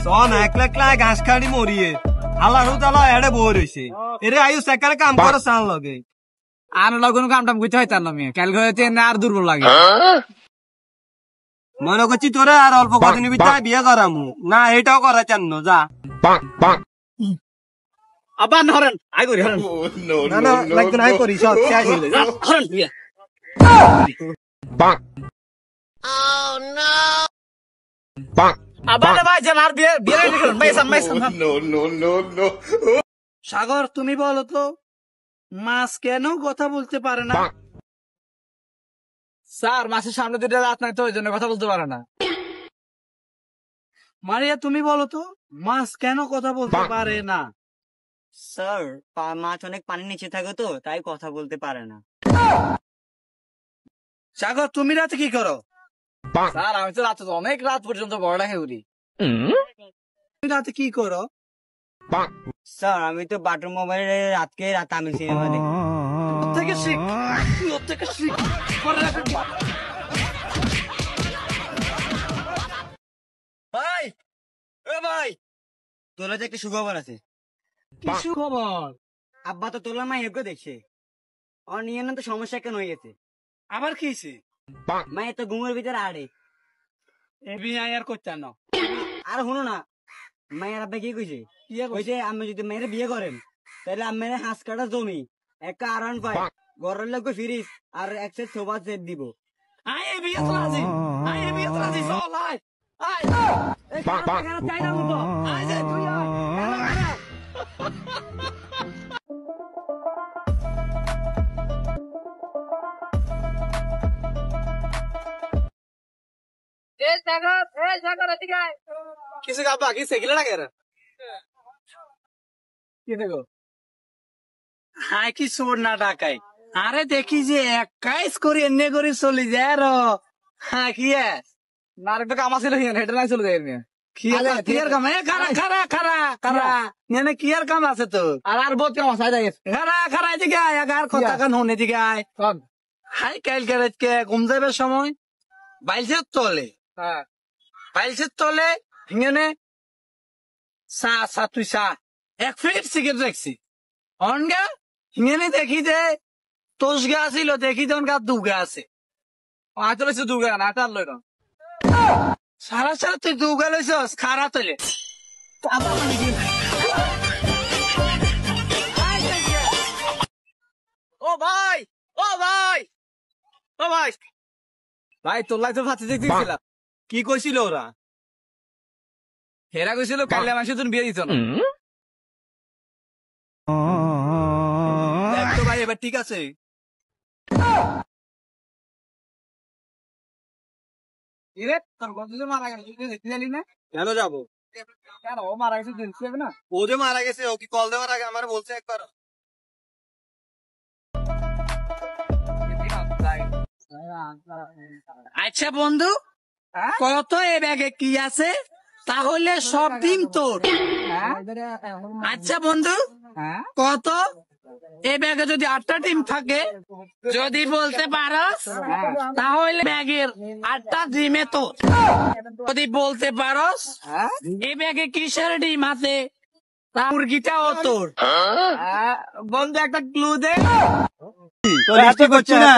[SPEAKER 3] সন একলা ঘাস খাড়ি মরিয়ে আল্লাহর তাআলা এড়ে বই রইছে এরে আয়ু সেকারে কাম করে সান লগে
[SPEAKER 1] আর লগন কাম টাম করতে হয় তার নামে কাল ঘরে না আর দুর্বল লাগে
[SPEAKER 3] মনে করছি তোরে আর অল্প কদিনের ভিতরে বিয়ে করামু না এটাও করা চান না যা
[SPEAKER 2] আবার হরেন আই করি হরেন
[SPEAKER 3] না লাগবে না আই করি সব শেষ হইলো
[SPEAKER 2] হরেন বিয়া আবার ভাই জানার বিয়ে সাগর তুমি বলো তো মাছ কেন কথা বলতে পারে না
[SPEAKER 1] স্যার মাসের সামনে দুটো রাত নাই তো ওই জন্য কথা বলতে পারে না
[SPEAKER 2] মারিয়া তুমি বলো তো মাছ কেন কথা বলতে পারে না
[SPEAKER 13] স্যার মাছ অনেক পানির নিচে থাকে তো তাই কথা বলতে পারে না
[SPEAKER 2] সাগর তুমি রাতে কি করো
[SPEAKER 1] স্যার আমি তো রাত অনেক রাত পর্যন্ত বড়টা খেউরি
[SPEAKER 2] তুমি রাতে কি করো
[SPEAKER 13] স্যার আমি তো বাটন মোবাইলে রাতকে রাত আমি সিনেমা দেখি
[SPEAKER 2] থেকে শিখ থেকে শিখ
[SPEAKER 13] ভাই ভাই তোলা যে একটা সুখবর আছে
[SPEAKER 2] কি সুখবর
[SPEAKER 13] আব্বা তো তোলার মাইকে দেখছে আর নিয়ে তো সমস্যা কেন হয়ে গেছে
[SPEAKER 2] আবার কি হয়েছে
[SPEAKER 13] মায়ের তো ঘুমের ভিতরে আড়ে
[SPEAKER 2] এবি আর করতে না
[SPEAKER 13] আর শুনো না মায়ের আব্বা কি কইছে কইছে আমি যদি মেয়ের বিয়ে করেন তাহলে আমি হাঁস কাটা জমি একটা আরান পাই ঘরের লোক ফিরিস আর এক সেট সোফা সেট দিব
[SPEAKER 2] আই এবি রাজি চল আয় আয় চাইনা মতো আয় যে তুই আয়
[SPEAKER 1] কিসে কাপা কিসে গিলা লাগে কি দেখো
[SPEAKER 2] হাই কি চোর না ডাকাই আরে দেখি যে 21 করে এনে করে চলে যায় আর হ্যাঁ কি
[SPEAKER 1] না একটা কাম আছে হেঁটে নাই চলে যায়
[SPEAKER 2] কিয়ার কাম খারা কিয়ার কাম আছে তো
[SPEAKER 1] আর বহুত কাম আছে
[SPEAKER 2] খারা এদিকে আয় আর কথা কান হন এদিকে আয় হাই কাল কে ঘুম যাবে সময় বাইলসের তলে বাইলসের তলে হিঙেনে তুই 1 প্লেট সিগারেট রাখছি অনগা হিঙেনে দেখি যে তোষ গা ছিল দেখি যে অনগা দুগা আছে
[SPEAKER 1] চলেছে দুর্গা না তার লই
[SPEAKER 2] সারা তুই দুগা লইছস খারা তলে
[SPEAKER 1] ও ভাই ভাই তোর লাই তো ভাতে দেখতেছিলাম
[SPEAKER 3] কি কইছিল ওরা
[SPEAKER 1] হেরা কইছিল কাইলে মাসে তুমি বিয়ে দিত না
[SPEAKER 3] দেখ তো ভাই এবার ঠিক আছে।
[SPEAKER 1] তোর বন্ধু যে মারা গেল তুই দেখতে জানি না?
[SPEAKER 5] কেন যাবো?
[SPEAKER 1] কেন ও মারা গেছে দেখতে যাবে না?
[SPEAKER 5] ও যে মারা গেছে ও কি কল দেওয়ার আগে আমার বলছে একবার?
[SPEAKER 2] আচ্ছা বন্ধু, কত এ ব্যাগে কি আছে? তাহলে সব ডিম তোর। আচ্ছা বন্ধু, কত এ ব্যাগে যদি 8টা ডিম থাকে, যদি বলতে পারস তাহলে ব্যাগের 8টা ডিমে তোর। যদি বলতে পারস এ ব্যাগে কিসের ডিম আছে, তা মুরগিটাও তোর।
[SPEAKER 1] বন্ধু একটা ক্লু দে।
[SPEAKER 5] লিস্টি করছি না,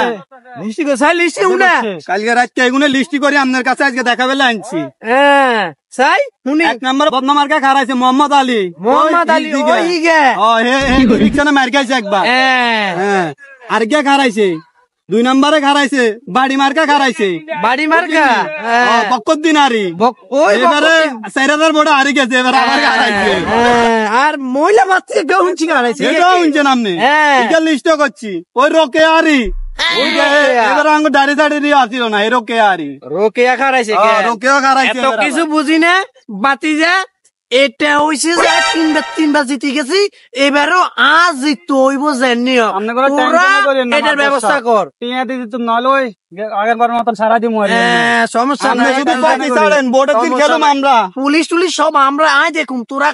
[SPEAKER 2] লিস্টি কোথায়? লিস্টি উনা
[SPEAKER 5] কালকে রাত এগুলো লিস্টি করে আপনার কাছে আজকে দেখা বেলা আনছি।
[SPEAKER 2] সাই উনি
[SPEAKER 5] 1 নম্বর বদনাম মার্কা খারাইছে মোহাম্মদ আলী।
[SPEAKER 2] মোহাম্মদ আলী ওই গে
[SPEAKER 5] রিক্সানে মার খাইছে একবার। হ্যাঁ, আর কে খারাইছে? 2 নম্বরে খারাইছে বাড়ি মার্কা খারাইছে।
[SPEAKER 2] বাড়ি মার্কা
[SPEAKER 5] বকর দিনারি। এবারে 4000 বড় হারি গেছে, এবারে আবার খারাইছে।
[SPEAKER 2] আর মহিলা বাচ্চা কেউ উঞ্চি খারাইছে।
[SPEAKER 5] এটাও উঞ্চে নামনে এটা লিস্ট করছি। ওই রোকে আরি এবার আঙ্গ দাড়ি দাড়ি আসিল না, এই রোকে আরি
[SPEAKER 2] রোকেয়া খারাইছে।
[SPEAKER 5] রোকেও খারাইছে।
[SPEAKER 2] এত কিছু বুঝি না বাতি যা। এটা হইছে যে 3বার জিতে গেছি, এবারও আজ জিততে হইব জানিও। এটার ব্যবস্থা কর।
[SPEAKER 5] টিয়া দিদি তো নলই আগের বার মতন সারা দিন
[SPEAKER 2] সমস্যা
[SPEAKER 5] আপনি
[SPEAKER 2] নাই।
[SPEAKER 5] শুধু পার্টি ছাড়েন, ভোটের দিন খেলুম আমরা।
[SPEAKER 2] পুলিশ টুলিশ সব আমরা আয় দেখুম, তোরা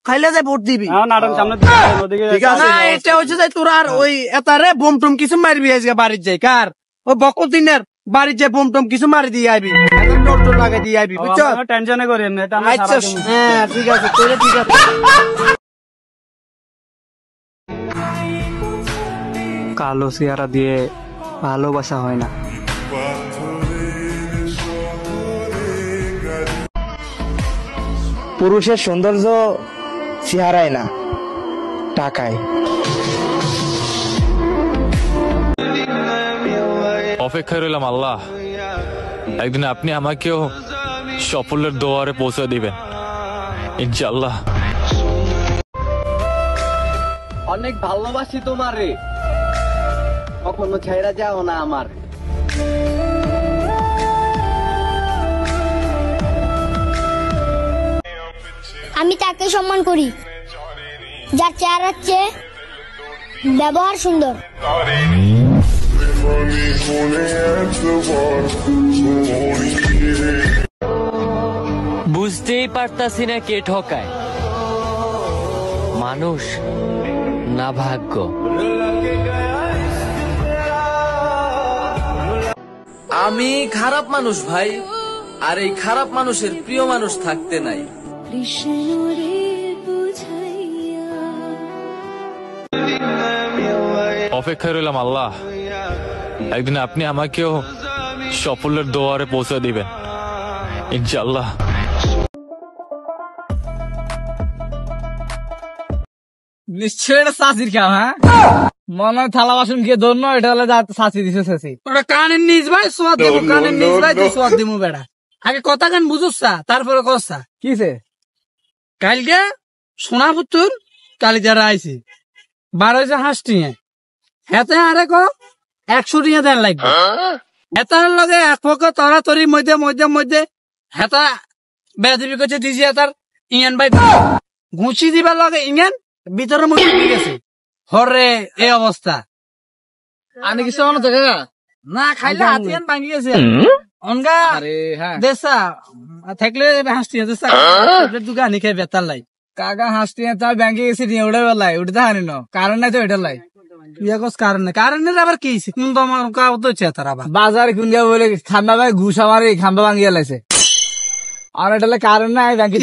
[SPEAKER 2] খাইলে যে ভোট দিবি।
[SPEAKER 5] ঠিক আছে
[SPEAKER 2] না, এটা হচ্ছে যে তোরা আর ওই এতারে বোম টুম কিছু মারবি আজকে বাড়ির যাই। কার ও বকর দিনের বাড়ির যে বোম টুম কিছু মারি দিয়ে আইবি, টোর লাগাই দিয়ে আইবি, বুঝছো?
[SPEAKER 5] টেনশনে করি
[SPEAKER 2] আচ্ছা হ্যাঁ ঠিক আছে, তোরে ঠিক আছে।
[SPEAKER 4] কালো চেহারা দিয়ে ভালোবাসা হয় না।
[SPEAKER 3] পুরুষের সৌন্দর্য চেহারায় না, টাকায়।
[SPEAKER 6] অপেক্ষায় রইলাম আল্লাহ, একদিন আপনি আমাকেও সাফল্যের দুয়ারে পৌঁছে দিবেন ইনশাআল্লাহ।
[SPEAKER 10] অনেক ভালোবাসি তোমারে, কখনো ছেড়ে যাও না আমার।
[SPEAKER 7] আমি তাকে সম্মান করি যার চেহারার চেয়ে ব্যবহার সুন্দর।
[SPEAKER 8] বুঝতেই পারতাছি না কে ঠকায়, মানুষ না ভাগ্য।
[SPEAKER 9] আমি খারাপ মানুষ ভাই, আর এই খারাপ মানুষের প্রিয় মানুষ থাকতে নাই।
[SPEAKER 6] অপেক্ষায় রইলাম আল্লাহ, একদিন আপনি আমাকেও সাফল্যের দুয়ারে পৌঁছে দিবেন ইনশাআল্লাহ।
[SPEAKER 1] নিশ্চয় এটা চাষির কাম। হ্যাঁ, মনে হয় থালা বাসন গিয়ে ধন্য, এটা হলে চাষি দিছে চাষি।
[SPEAKER 2] ওটা কানের নিজ ভাই সোয়াদ দেবো, কানের নিজ ভাই তুই সোয়াদ দিবো বেড়া। আগে কথা গান বুঝুসা, তারপরে কসা
[SPEAKER 1] কিসে?
[SPEAKER 2] কালকে সোনাপুত্তর কালি যারা আইছে 12 হাঁসটিয়ে হেতে আরে ক 100 টিয়া দেন লাগবে। হেতার লগে এক পক্ষ তরাতরির মধ্যে মধ্যে মধ্যে হেতা বেদিবি করছে দিজি হেতার ইয়ান ভাই ঘুষি দিবার লগে ইয়ান ভিতরে মধ্যে গেছে। হরে এই অবস্থা।
[SPEAKER 1] আমি কিছু মনে থাকে
[SPEAKER 2] না খাইলে হাতিয়ান ভাঙি গেছে অনগা দেশা থাকলে হাঁসটিয়া দেশা দুগানি খেয়ে বেতার লাই
[SPEAKER 1] কাকা হাঁসটিয়া তার ব্যাংকে গেছি নিয়ে উঠে বেলায় উঠে হানি ন কারণ নাই তো এটা লাই
[SPEAKER 2] কারণের আবার কি কোন তোমার কাউ তো তার আবার
[SPEAKER 1] বাজারে কোন গিয়া বলে খাম্বা ভাই ঘুষা মারি খাম্বা ভাঙিয়া লাইছে। আর এটা কারণ নাই ব্যাংকে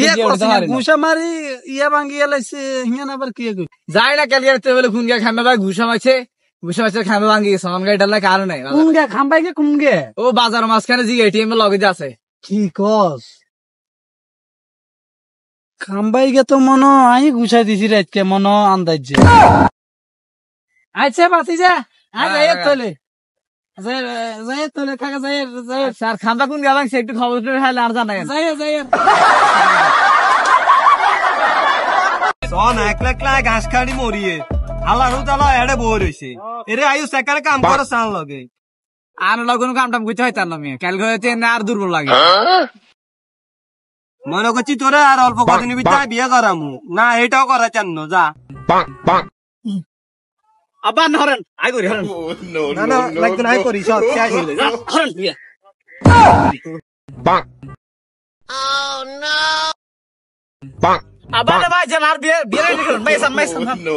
[SPEAKER 2] ঘুষা মারি ইয়া ভাঙিয়া লাইছে হিয়ান আবার কি
[SPEAKER 1] যাই না কালকে বলে কোন গিয়া খাম্বা ভাই ঘুষা মারছে, ঘুষা মারছে খাম্বা ভাঙি গেছে। আমার এটা কারণ নাই
[SPEAKER 2] কোন গে খাম্বাই গে কোন গে
[SPEAKER 1] ও বাজার মাঝখানে যে এটিএম এর লগে আছে।
[SPEAKER 2] কি কস খাম্বাই গে তো মনো আই ঘুষাই দিছি রাতকে মনো আন্দাজ। আচ্ছা বাতি যা যাই তোলে যাই তোলে কাকা যাই যাই
[SPEAKER 1] স্যার খাম্বা কোন গেলাম সে একটু খবর খাইলে আর জানাই
[SPEAKER 2] যাই যাই
[SPEAKER 5] সন একলা একলা ঘাস খাড়ি মরিয়ে আল্লাহ রুতালা এড়ে বই রইছে এরে আয়ু সেকারে কাম করে সান লগে
[SPEAKER 1] আর কোনো কাম টাম করতে হয় তার নামে কালকে হয়েছে না আর দুর্বল লাগে
[SPEAKER 3] মনে করছি তোরে আর অল্প কদিনের ভিতরে বিয়ে করামু না এটাও করা চান যা
[SPEAKER 1] আবার হরেন আই করি হরেন
[SPEAKER 3] না না লাগবে না আই করি সব শেষ হয়ে যায়
[SPEAKER 1] হরেন বিয়ে আবার ভাই যেন আর বিয়ে বিয়ে রেডি করুন মাইসান নো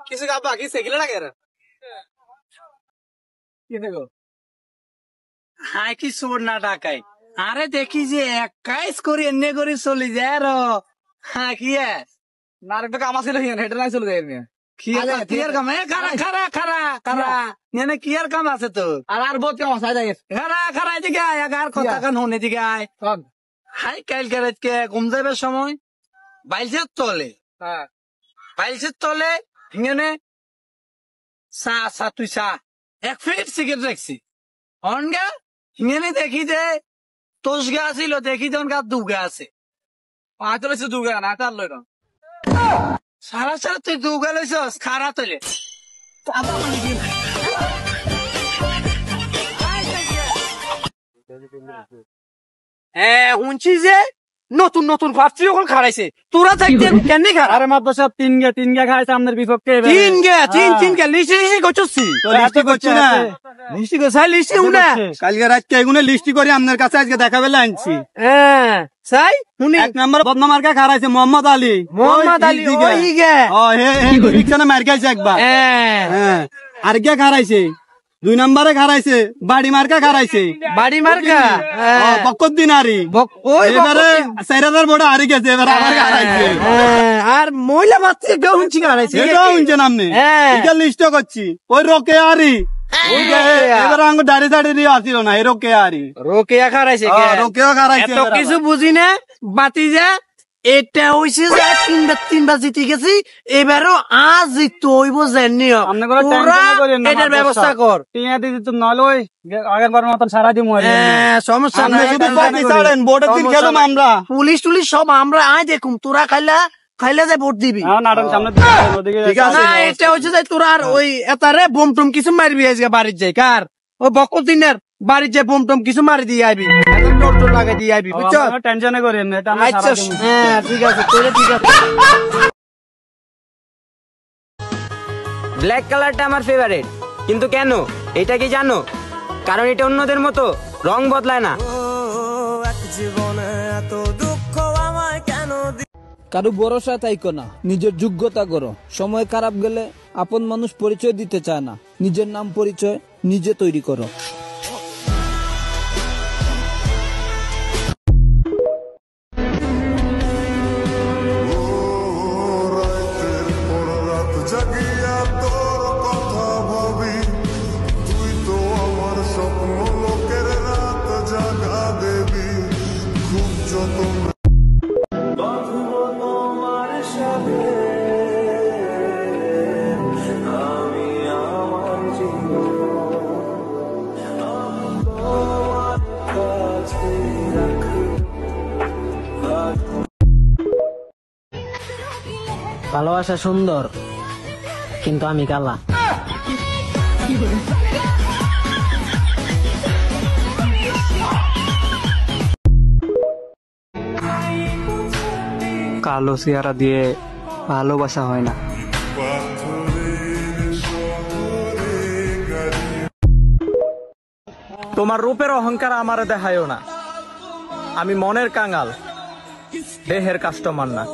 [SPEAKER 1] কিছু গাবা কি সেগিলে লাগে রে কি দেখো
[SPEAKER 2] হাই কি সোর না ডাকাই আরে দেখি যে 21 করে এনে করে চলে যায় আর হ্যাঁ কি
[SPEAKER 1] না একটা কাম আছে না হেডে নাই চলে যায় এমনি
[SPEAKER 2] কিয়ার কাম খারা এনে কিয়ার কাম আছে তো
[SPEAKER 1] আর বহুত কাম আছে যাই
[SPEAKER 2] খারা এদিকে আয় আর কথা কান হন এদিকে আয় হাই কাল কে ঘুম যাবে সময় বাইলছে তলে
[SPEAKER 1] হ্যাঁ
[SPEAKER 2] বাইলছে তলে হিঙনে চা তুই চা 1 প্যাকেট সিগারেট রাখছি অনগা হিঙনে দেখি যে তোষ গা ছিল দেখি যে অনগা দুগা আছে
[SPEAKER 1] পাঁচ লইছে দুগা না তার লই না
[SPEAKER 2] সারা তুই দুগা লইছস খারা তলে
[SPEAKER 3] শুনছি যে নতুন নতুন ভাবছি যখন খারাইছে তোরা থাকতে কেন খার
[SPEAKER 5] আরে মাদ্দা সাহেব তিন গা খাইছে আপনার বিপক্ষে
[SPEAKER 3] তিন গে লিস্টি করছি
[SPEAKER 5] লিস্টি করছি না
[SPEAKER 3] লিস্টি করছাই লিস্টি উনা
[SPEAKER 5] কালকে রাতকে এগুলো লিস্টি করে আপনার কাছে আজকে দেখা বেলা আনছি
[SPEAKER 3] হ্যাঁ সাই শুনি
[SPEAKER 5] 1 নম্বর বদনামার্কা খারাইছে মোহাম্মদ আলী
[SPEAKER 3] ওই গে
[SPEAKER 5] ও হে রিকশনে মার খাইছে একবার হ্যাঁ আর কে খারাইছে 2 নম্বরে খারাইছে বাড়ি মার্কা খারাইছে
[SPEAKER 3] বাড়ি মার্কা
[SPEAKER 5] বকত দিনারি এবারে 4000 বড় হারি গেছে এবারে আবার খারাইছে
[SPEAKER 3] আর মহিলা বাচ্চা কেউ শুনছি খারাইছে
[SPEAKER 5] এটাও শুনছে নামনে এটা লিস্ট করছি ওই রোকে আরি এবারে আঙ্গু দাড়ি দিয়ে আসিল না এই রোকে আরি
[SPEAKER 3] রোকেয়া খারাইছে
[SPEAKER 5] রোকেও খারাইছে
[SPEAKER 3] এত কিছু বুঝি না বাতি যা এটা হইছে যে তিনবার জিতে গেছি এবারও আজ জিততে হইব জানি এটার ব্যবস্থা কর
[SPEAKER 5] টিয়া দিদি তুমি নলে ওই আগের বার মতন সারা দিমু
[SPEAKER 3] সমস্যা নাই
[SPEAKER 5] ভোটের দিন খেলাম আমরা
[SPEAKER 3] পুলিশ টুলিশ সব আমরা আয় দেখুম তোরা খাইলে যে ভোট দিবি
[SPEAKER 5] ঠিক আছে
[SPEAKER 3] না এটা হচ্ছে যে তোরা আর ওই এতারে বোম টুম কিছু মারবি আজকে বাড়ির যাই কার ও বকল দিনের বাড়ির যে বোম টুম কিছু মারি দিয়ে আইবি টোল লাগাই দিয়ে আইবি বুঝছো
[SPEAKER 5] টেনশনে করেন না এটা
[SPEAKER 3] আচ্ছা হ্যাঁ ঠিক আছে তোরে ঠিক আছে
[SPEAKER 13] ব্ল্যাক কালারটা আমার ফেভারিট কিন্তু কেন এটা কি জানো কারণ এটা অন্যদের মতো রং বদলায় না
[SPEAKER 11] কারো ভরসা তাইকো না নিজের যোগ্যতা করো সময় খারাপ গেলে আপন মানুষ পরিচয় দিতে চায় না নিজের নাম পরিচয় নিজে তৈরি করো
[SPEAKER 13] ভালোবাসা সুন্দর কিন্তু আমি কালা
[SPEAKER 4] কালো চেহারা দিয়ে ভালোবাসা হয় না।
[SPEAKER 10] তোমার রূপের অহংকার আমারে দেখায়ও না, আমি মনের কাঙাল, দেহের কাস্টমার না।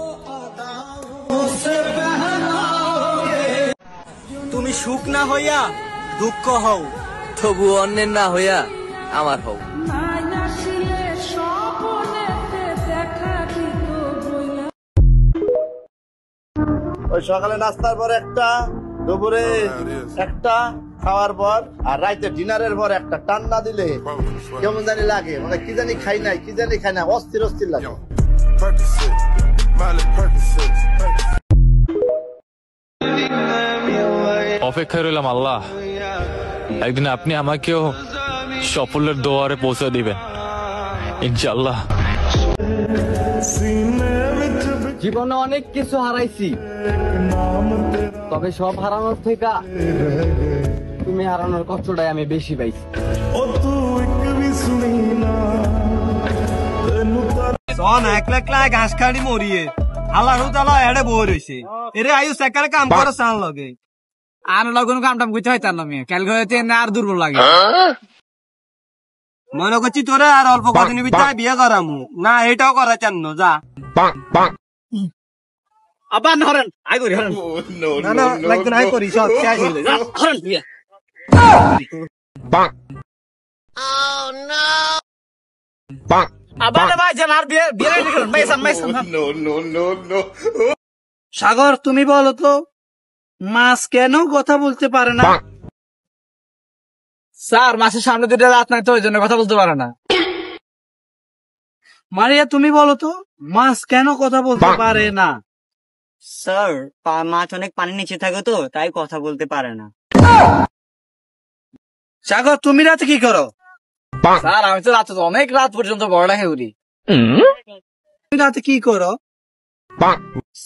[SPEAKER 9] তুমি সুখ না হইয়া দুঃখ হও, তবু অন্যের না হইয়া আমার হও।
[SPEAKER 12] ওই সকালে নাস্তার পর একটা, দুপুরে একটা, খাওয়ার পর আর রাইতে ডিনারের পর একটা টান্না দিলে কেমন জানি লাগে, মানে কি জানি খাই নাই, কি জানি খাই না, অস্থির অস্থির লাগে।
[SPEAKER 6] অপেক্ষায় রইলাম আল্লাহ, একদিন আপনি আমাকেও সাফল্যের দুয়ারে পৌঁছে দিবেন ইনশাআল্লাহ।
[SPEAKER 10] জীবনে অনেক কিছু হারাইছি, তবে সব হারানোর থেকে তুমি হারানোর কষ্টটাই আমি বেশি পাইছি।
[SPEAKER 5] একলা একলা ঘাস খাড়ি মরিয়ে আল্লাহ তালা এড়ে বই রয়েছে এরে আয়ু সেকারে কাম করে চান লগে
[SPEAKER 1] আর লগন কাম টাম করতে হয় তার নামে কালকে হইতে আর দুর্বল লাগে
[SPEAKER 5] মনে করছি তোরে আর অল্প কদিনের ভিতরে বিয়ে করামু না এটাও করা চান না যা
[SPEAKER 1] আবার হরেন আই করি হরেন
[SPEAKER 5] না না লাগবে না আই করি সব শেষ হয়ে যায়
[SPEAKER 1] হরেন বিয়ে আবার ভাই জান আর বিয়ে বিয়ে রেডি করুন ভাই সাম ভাই সাম
[SPEAKER 2] সাগর তুমি বলো তো মাছ কেন কথা বলতে পারে না?
[SPEAKER 1] স্যার মাসের সামনে দুটো রাত নাই তো ওই জন্য কথা বলতে পারে না।
[SPEAKER 2] মারিয়া তুমি বলো তো মাছ কেন কথা বলতে পারে না?
[SPEAKER 13] স্যার মাছ অনেক পানির নিচে থাকে তো তাই কথা বলতে পারে না।
[SPEAKER 2] সাগর তুমি রাতে কি করো?
[SPEAKER 1] স্যার আমি তো রাত অনেক রাত পর্যন্ত পড়ালেখা করি।
[SPEAKER 2] তুমি রাতে কি করো?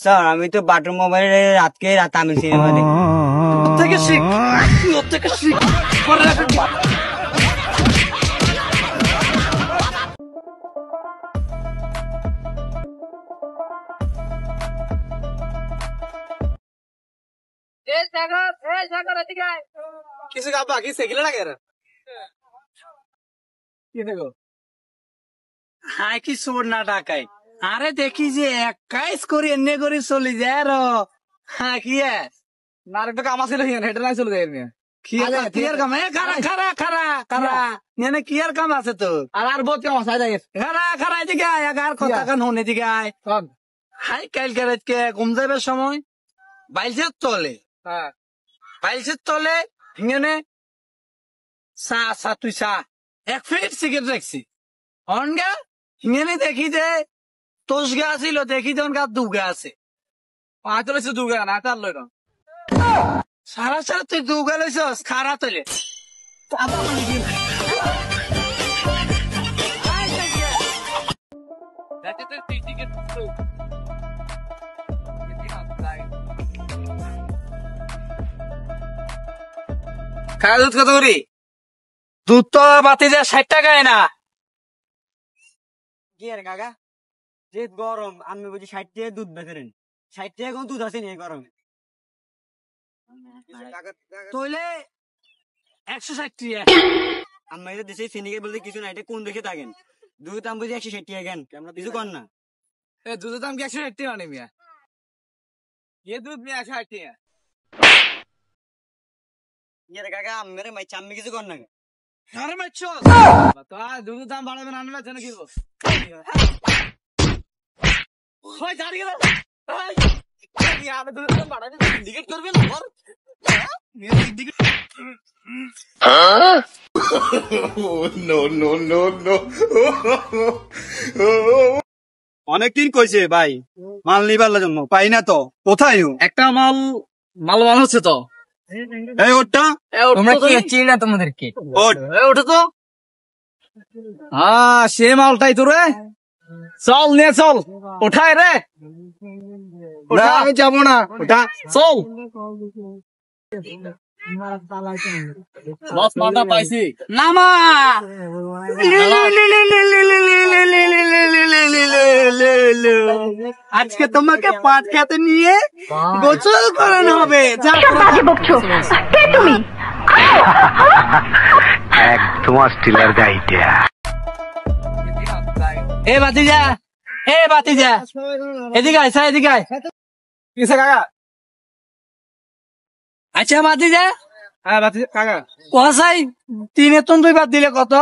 [SPEAKER 13] স্যার আমি তো বাটন মোবাইলে রাতকে রাত আমি সিনেমা দেখি।
[SPEAKER 2] থেকে শিখ থেকে শিখ
[SPEAKER 1] কিছু গাবা কি সেগিলে লাগে রে কি দেখো
[SPEAKER 2] হাই কি সোর না ডাকাই আরে দেখি যে একাইস করে এনে করে চলে যায় র হ্যাঁ কি
[SPEAKER 1] না একটা কাম আছে হেঁটে নাই চলে যায়
[SPEAKER 2] কিয়ার কাম খারা খারা খারা খারা নেনে কিয়ার কাম আছে তো
[SPEAKER 1] আর বহুত কাম আছে
[SPEAKER 2] খারা খারা এদিকে আয় আর কথা কান হন এদিকে আয় হাই কাল কে ঘুম যাবার সময় বাইলসের তলে বাইলসের তলে হিঙেনে চা তুই চা এক ফিট সিগারেট রাখছি অনগা হিঙেনে দেখি যে তোষ গা ছিল দেখি যে অনগা দুগা আছে
[SPEAKER 1] পাঁচ লইছে দুগা না তার লই না
[SPEAKER 2] সারা সারা তুই দুগা লইছস খারা তলে
[SPEAKER 1] খাওয়া দুধ কত করি
[SPEAKER 2] দুধ তো বাতি যায় 60 টাকায় না
[SPEAKER 13] কি আর কাকা যে গরম আমি বুঝি 60 টাকা দুধ বেচেন 60 টাকা কোন দুধ আছে নি গরমে
[SPEAKER 2] তইলে 160 টাকা
[SPEAKER 13] আমি তো দেশে সিনিকে বলতে কিছু না এটা কোন দেখে থাকেন দুধ দাম বুঝি 160 টাকা কেন কিছু কর না
[SPEAKER 1] দুধের দাম কি 160 টাকা মানে মিয়া ये दूध में 60 টাকা
[SPEAKER 13] ইয়ারে কাকা মেরে মাই চাম্মি কিছু কর না
[SPEAKER 2] আরে মাইছো
[SPEAKER 1] তো দুধের দাম বাড়াবে না আনলে জানো কি গো ওই দাঁড়িয়ে গেল এই আমি দুধের দাম বাড়াবে সিন্ডিকেট করবে না আর মেরে syndicate
[SPEAKER 12] no no no no
[SPEAKER 5] অনেকদিন কইছে ভাই মাল নিবার জন্য পাই না তো কোথায়
[SPEAKER 1] একটা মাল হচ্ছে তো
[SPEAKER 5] এই ওটা
[SPEAKER 1] তোমরা কি চিনি না তোমাদেরকে ওটা তো সে মালটাই তো রে চল নে চল ওঠায় রে
[SPEAKER 5] আমি যাবো না ওটা
[SPEAKER 1] চল লস মালটা পাইছি
[SPEAKER 2] নামা আজকে তোমাকে পাট খেতে নিয়ে গোসল করানো হবে
[SPEAKER 14] তুমি একদম অস্ট্রেলিয়ার গাইটা
[SPEAKER 2] এ বাতিজা এদিকে আয় এদিকে আয়
[SPEAKER 1] কিসে কাকা
[SPEAKER 2] আচ্ছা বাতিজা
[SPEAKER 1] হ্যাঁ বাতি কাকা
[SPEAKER 2] কসাই 3 এতন 2 বাদ দিলে কত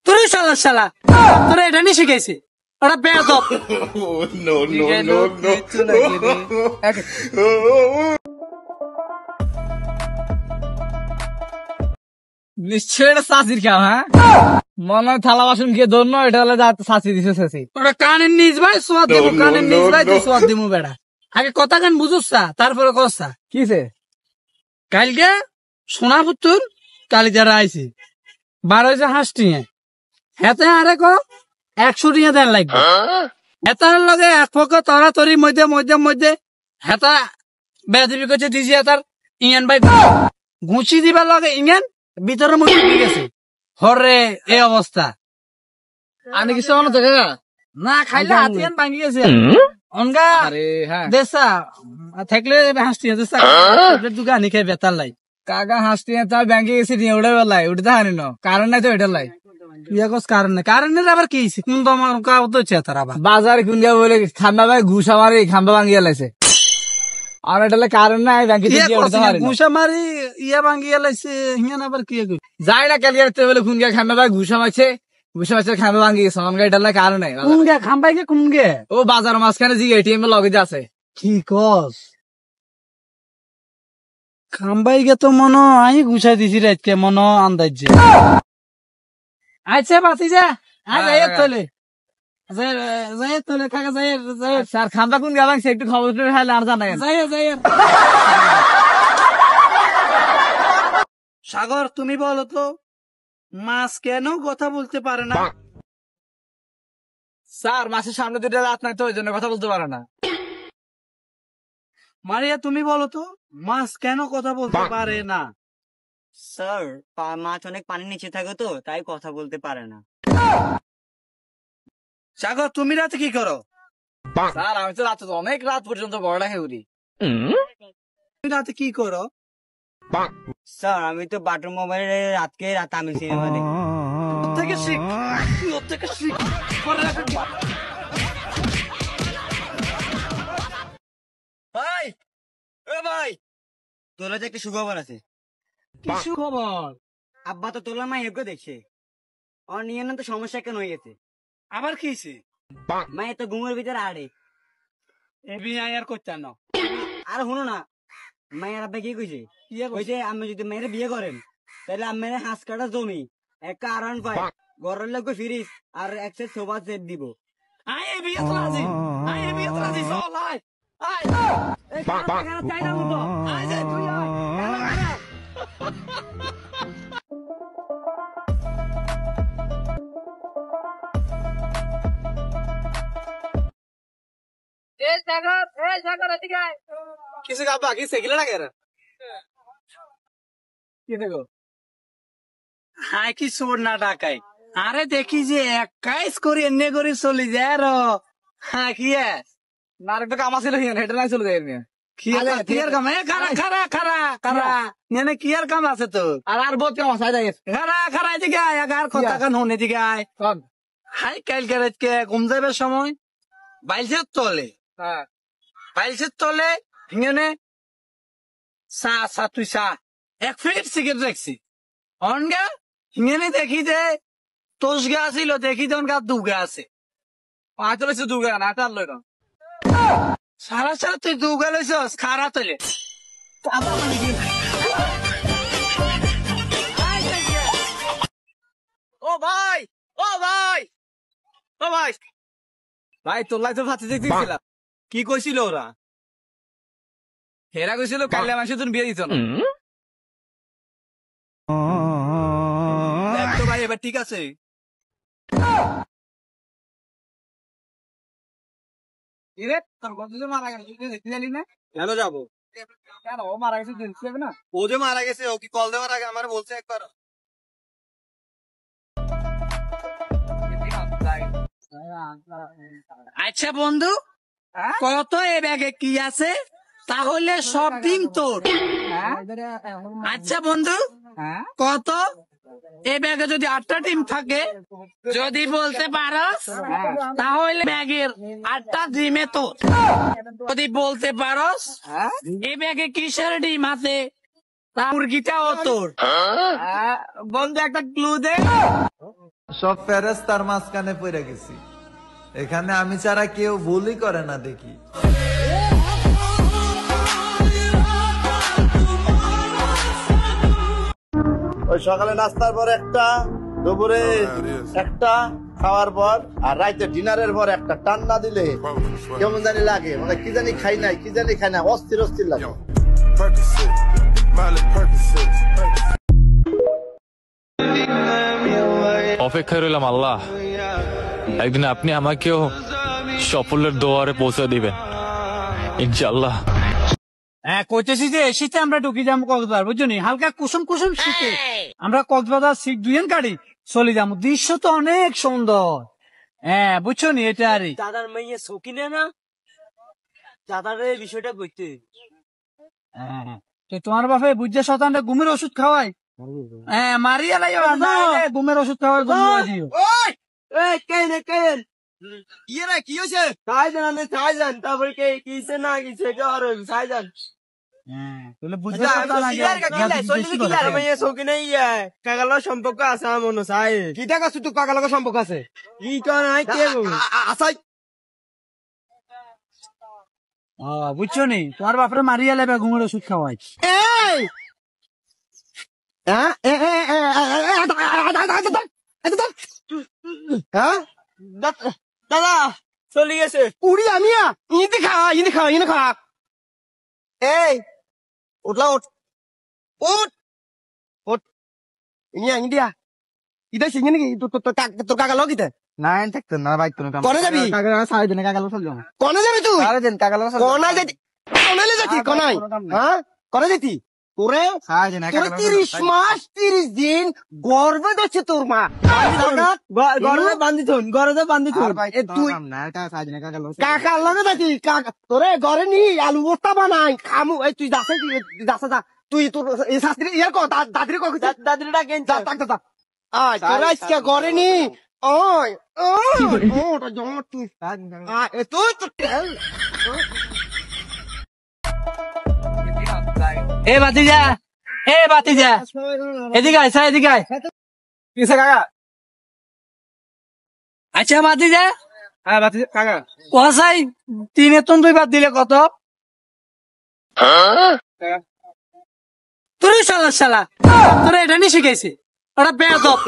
[SPEAKER 2] তুই শালা তোরা এটা নিয়ে শিখাইছে ওরা বেয়াদব
[SPEAKER 12] নো নো নো
[SPEAKER 1] নিশ্চয় এটা চাষির কাম হ্যাঁ মনে হয় থালা বাসন গিয়ে ধরনো এটা হলে চাষি দিছে চাষি
[SPEAKER 2] ওরা কানের নিজ ভাই সোয়াদ দেবো কানের নিজ ভাই তুই সোয়াদ দিবো বেড়া আগে কথা গান বুঝুস তারপরে কসা
[SPEAKER 1] কিসে
[SPEAKER 2] কালকে সোনাপুত্তর কালি যারা আইছে 12 হাঁস টিঙে হেতে আরে ক 100 টিয়া দেন লাগবে হেতার লগে এক পক্ষ তরাতরির মধ্যে মধ্যে মধ্যে হেতা বেদিবি করছে দিজি হেতার ইংয়ান ভাই ঘুষি দিবার লগে ইংয়ান ভিতরের মধ্যে ঢুকে গেছে হরে এই অবস্থা
[SPEAKER 10] আমি কিছু মনে থাকে
[SPEAKER 2] না খাইলে হাতিয়ান ভাঙি গেছে অনগা দেশা থাকলে হাসটি দেশা দোকানি খাই বেতার লাই
[SPEAKER 10] কাকা হাসটি তার ব্যাংকে গেছি নিয়ে উঠে বেলায় উঠতে হানি ন কারণ নাই তো এটা লাই
[SPEAKER 2] কারণের আবার কি কোন তোমার তো চেতার আবার
[SPEAKER 10] বাজার কুন্দিয়া বলে খাম্বা ভাই ঘুষা মারি খাম্বা ভাঙিয়া লাইছে আর এটা কারণ নাই ব্যাংকে
[SPEAKER 2] ঘুষা মারি ইয়া ভাঙিয়া লাইছে হিয়ান আবার কি
[SPEAKER 10] যাই না ক্যালকাটা বলে খুন গিয়ে খাম্বা ভাই ঘুষা মারছে খাম্বা ভাঙি গেছে আমাকে এটা কারণ নাই
[SPEAKER 2] কোন গে খাম্বাই গে কোন গে
[SPEAKER 10] ও বাজার মাঝখানে জি এটিএম এর লগে আছে
[SPEAKER 2] কি কস খাম্বাই গে তো মনো আই ঘুষাই দিছি রাতকে মনো আন্দাজ আচ্ছা বাতি যা যাই তোলে যাই তোলে কাকা যাই
[SPEAKER 10] স্যার খাম্বা কোন গেলাম সে একটু খবর খাইলে আর জানা
[SPEAKER 2] যাই সাগর তুমি বলো তো মাছ কেন কথা বলতে পারে না
[SPEAKER 10] স্যার মাছের সামনে দুটো রাত নাই তো ওই জন্য কথা বলতে পারে না
[SPEAKER 2] মারিয়া তুমি বলো তো মাছ কেন কথা বলতে পারে না
[SPEAKER 13] স্যার মাছ অনেক পানির নিচে থাকে তো তাই কথা বলতে পারে না
[SPEAKER 2] সাগর তুমি রাতে কি করো
[SPEAKER 10] স্যার আমি তো রাতে অনেক রাত পর্যন্ত বড় খেয়ে উঠি
[SPEAKER 2] তুমি রাতে কি করো
[SPEAKER 13] স্যার আমি তো বাটন মোবাইলে রাতকে তামিল সিনেমা দেখি
[SPEAKER 2] থেকে শিখ থেকে শিখ
[SPEAKER 13] ভাই এ ভাই তোর যে একটা সুখবর আছে
[SPEAKER 2] কি সুখবর
[SPEAKER 13] আব্বা তো তোলার মা এগো দেখছে আর নিয়ে তো সমস্যা কেন হয়ে গেছে
[SPEAKER 2] আবার কি হয়েছে
[SPEAKER 13] মা তো ঘুমের ভিতরে আড়ে
[SPEAKER 2] আর করতেন না
[SPEAKER 13] আর শুনো না মায়ের আব্বা কি কইছে কইছে আমি যদি মেয়ের বিয়ে করেন তাহলে আমি হাঁস কাটা জমি একটা আরান পাই ঘরের লোক ফিরিস আর এক সেট সোফা সেট দিব
[SPEAKER 2] কিছু কাপা কি সেগিলে না কেন
[SPEAKER 10] কি দেখো
[SPEAKER 2] হাই কি চোর না ডাকাই আরে দেখি যে 21 করে এনে করে চলি যায় আর হ্যাঁ কি
[SPEAKER 10] না একটা কাম আছিল হেঁটে নাই চলে যায়
[SPEAKER 2] কিয়ার কাম খারা খারা খারা খারা নেনে কিয়ার কাম আছে তো
[SPEAKER 10] আর বহুত কাম আছে যাই
[SPEAKER 2] খারা খারা এদিকে আয় আগার কথা কান হন এদিকে আয় হাই কাল কে ঘুম যাবার সময় বাইলসের তলে বাইলসের তলে হিঙেনে তুই 1 ফিট সিগারেট রাখছি অনগা হিঙেনে দেখি যে তোষ গা ছিল দেখি যে অনগা দুগা আছে
[SPEAKER 10] হয়তো লইছে দুগা না তার লই না
[SPEAKER 2] সারা সারা তুই দুগা লইছস খারা তলে
[SPEAKER 10] ও ভাই ও ভাই ও ভাই ভাই তোর লাই তো ভাতে দেখতেছিলাম
[SPEAKER 2] কি কইছিল ওরা
[SPEAKER 10] হেরা কইছিল কাইলে মাসে তুমি বিয়ে দিত না
[SPEAKER 2] দেখ তো ভাই এবার ঠিক আছে
[SPEAKER 10] ইরে তোর গত যে মারা গেল তুই দেখতে জানি না
[SPEAKER 2] কেন যাবো
[SPEAKER 10] কেন ও মারা গেছে তুই দেখতে যাবে না
[SPEAKER 2] ও যে মারা গেছে ও কি কল দেওয়ার আগে আমার বলছে একবার আচ্ছা বন্ধু কত এ ব্যাগে কি আছে তাহলে সব ডিম তোর আচ্ছা বন্ধু কত এ ব্যাগে যদি 8টা ডিম থাকে যদি বলতে পারস তাহলে ব্যাগের 8টা ডিমে তোর যদি বলতে পারস এ ব্যাগে কিসের ডিম আছে তা মুরগিটাও তোর
[SPEAKER 10] বন্ধু একটা ক্লু দে
[SPEAKER 15] সব ফেরেস্তার মাঝখানে পড়ে গেছি এখানে আমি ছাড়া কেউ ভুলই করে না দেখি
[SPEAKER 12] ওই সকালে নাস্তার পর একটা, দুপুরে একটা, খাওয়ার পর আর রাইতে ডিনারের পর একটা টান্না দিলে কেমন জানি লাগে, মানে কি জানি খাই নাই, কি জানি খাই না, অস্থির অস্থির লাগে।
[SPEAKER 6] অপেক্ষায় রইলাম আল্লাহ, একদিন আপনি আমাকেও সাফল্যের দুয়ারে পৌঁছে দিবেন ইনশাআল্লাহ।
[SPEAKER 2] হ্যাঁ, কইতেছি যে শীতে আমরা ঢুকি যাবো কক্সবাজার, বুঝছো নি? হালকা কুসুম কুসুম শীতে আমরা কক্সবাজার সিট দুইজন গাড়ি চলে যাবো। দৃশ্য তো অনেক সুন্দর। হ্যাঁ, বুঝছো নি? এটা আর
[SPEAKER 13] দাদার মেয়ে শৌখিনে না, দাদার এই বিষয়টা বুঝতে।
[SPEAKER 2] হ্যাঁ, তোমার বাপে বুঝছে শতানটা ঘুমের ওষুধ খাওয়াই। হ্যাঁ, মারিয়া লাই ঘুমের ওষুধ খাওয়াই।
[SPEAKER 3] ইয়ে রে কি হয়েছে? সাইজান তারপরে কে কিছে না কিছে আর সাইজান সম্পর্ক আছে আমার মনে চাই কি টাকা শুধু কাকা লগের সম্পর্ক আছে কি নাই কে আসাই
[SPEAKER 2] বুঝছো নি? তোমার বাপরে মারিয়া লেবে ঘুমের ওষুধ খাওয়াই।
[SPEAKER 3] দাদা চলে গেছে উড়ি আমিয়া ইনি খা এই উঠলা উঠ ইন্ডিয়া ইটা সিঙ্গে নাকি তোর কাকা লোক ইতে
[SPEAKER 1] না থাকতো না বাইক
[SPEAKER 3] কনে যাবি
[SPEAKER 1] সাড়ে দিনে কাকা লোক চলবে
[SPEAKER 3] কনে যাবি তুই
[SPEAKER 1] দিন কাকা লোক
[SPEAKER 3] কনে যেতি কনে যেতি কনাই হ্যাঁ কনে যেতি তোরে 30 মাস 30 দিন গর্বে ধরছে তোর মা গর্বে বান্ধি থন তুই কাকার লগে দেখি কাকা তোরে ঘরে নি আলু বস্তা বানাই খামু এই তুই যাচ্ছে যা তুই তোর এই শাস্ত্রী ইয়ার কো দাদির কো দাদিরটা কেন যা আয় তোরা আজকে ঘরে নি ওই ওটা জমা তুই তুই
[SPEAKER 2] এ বাতিজা এদিকে আয়, এদিকে আয়।
[SPEAKER 1] কিসে কাকা?
[SPEAKER 2] আচ্ছা বাতিজা,
[SPEAKER 1] হ্যাঁ বাতিজা কাকা
[SPEAKER 2] কসাই 3 এতন 2 বাদ দিলে কত? তোর শালা তোর এটা নি শিখাইছে ওটা বেয়াদব।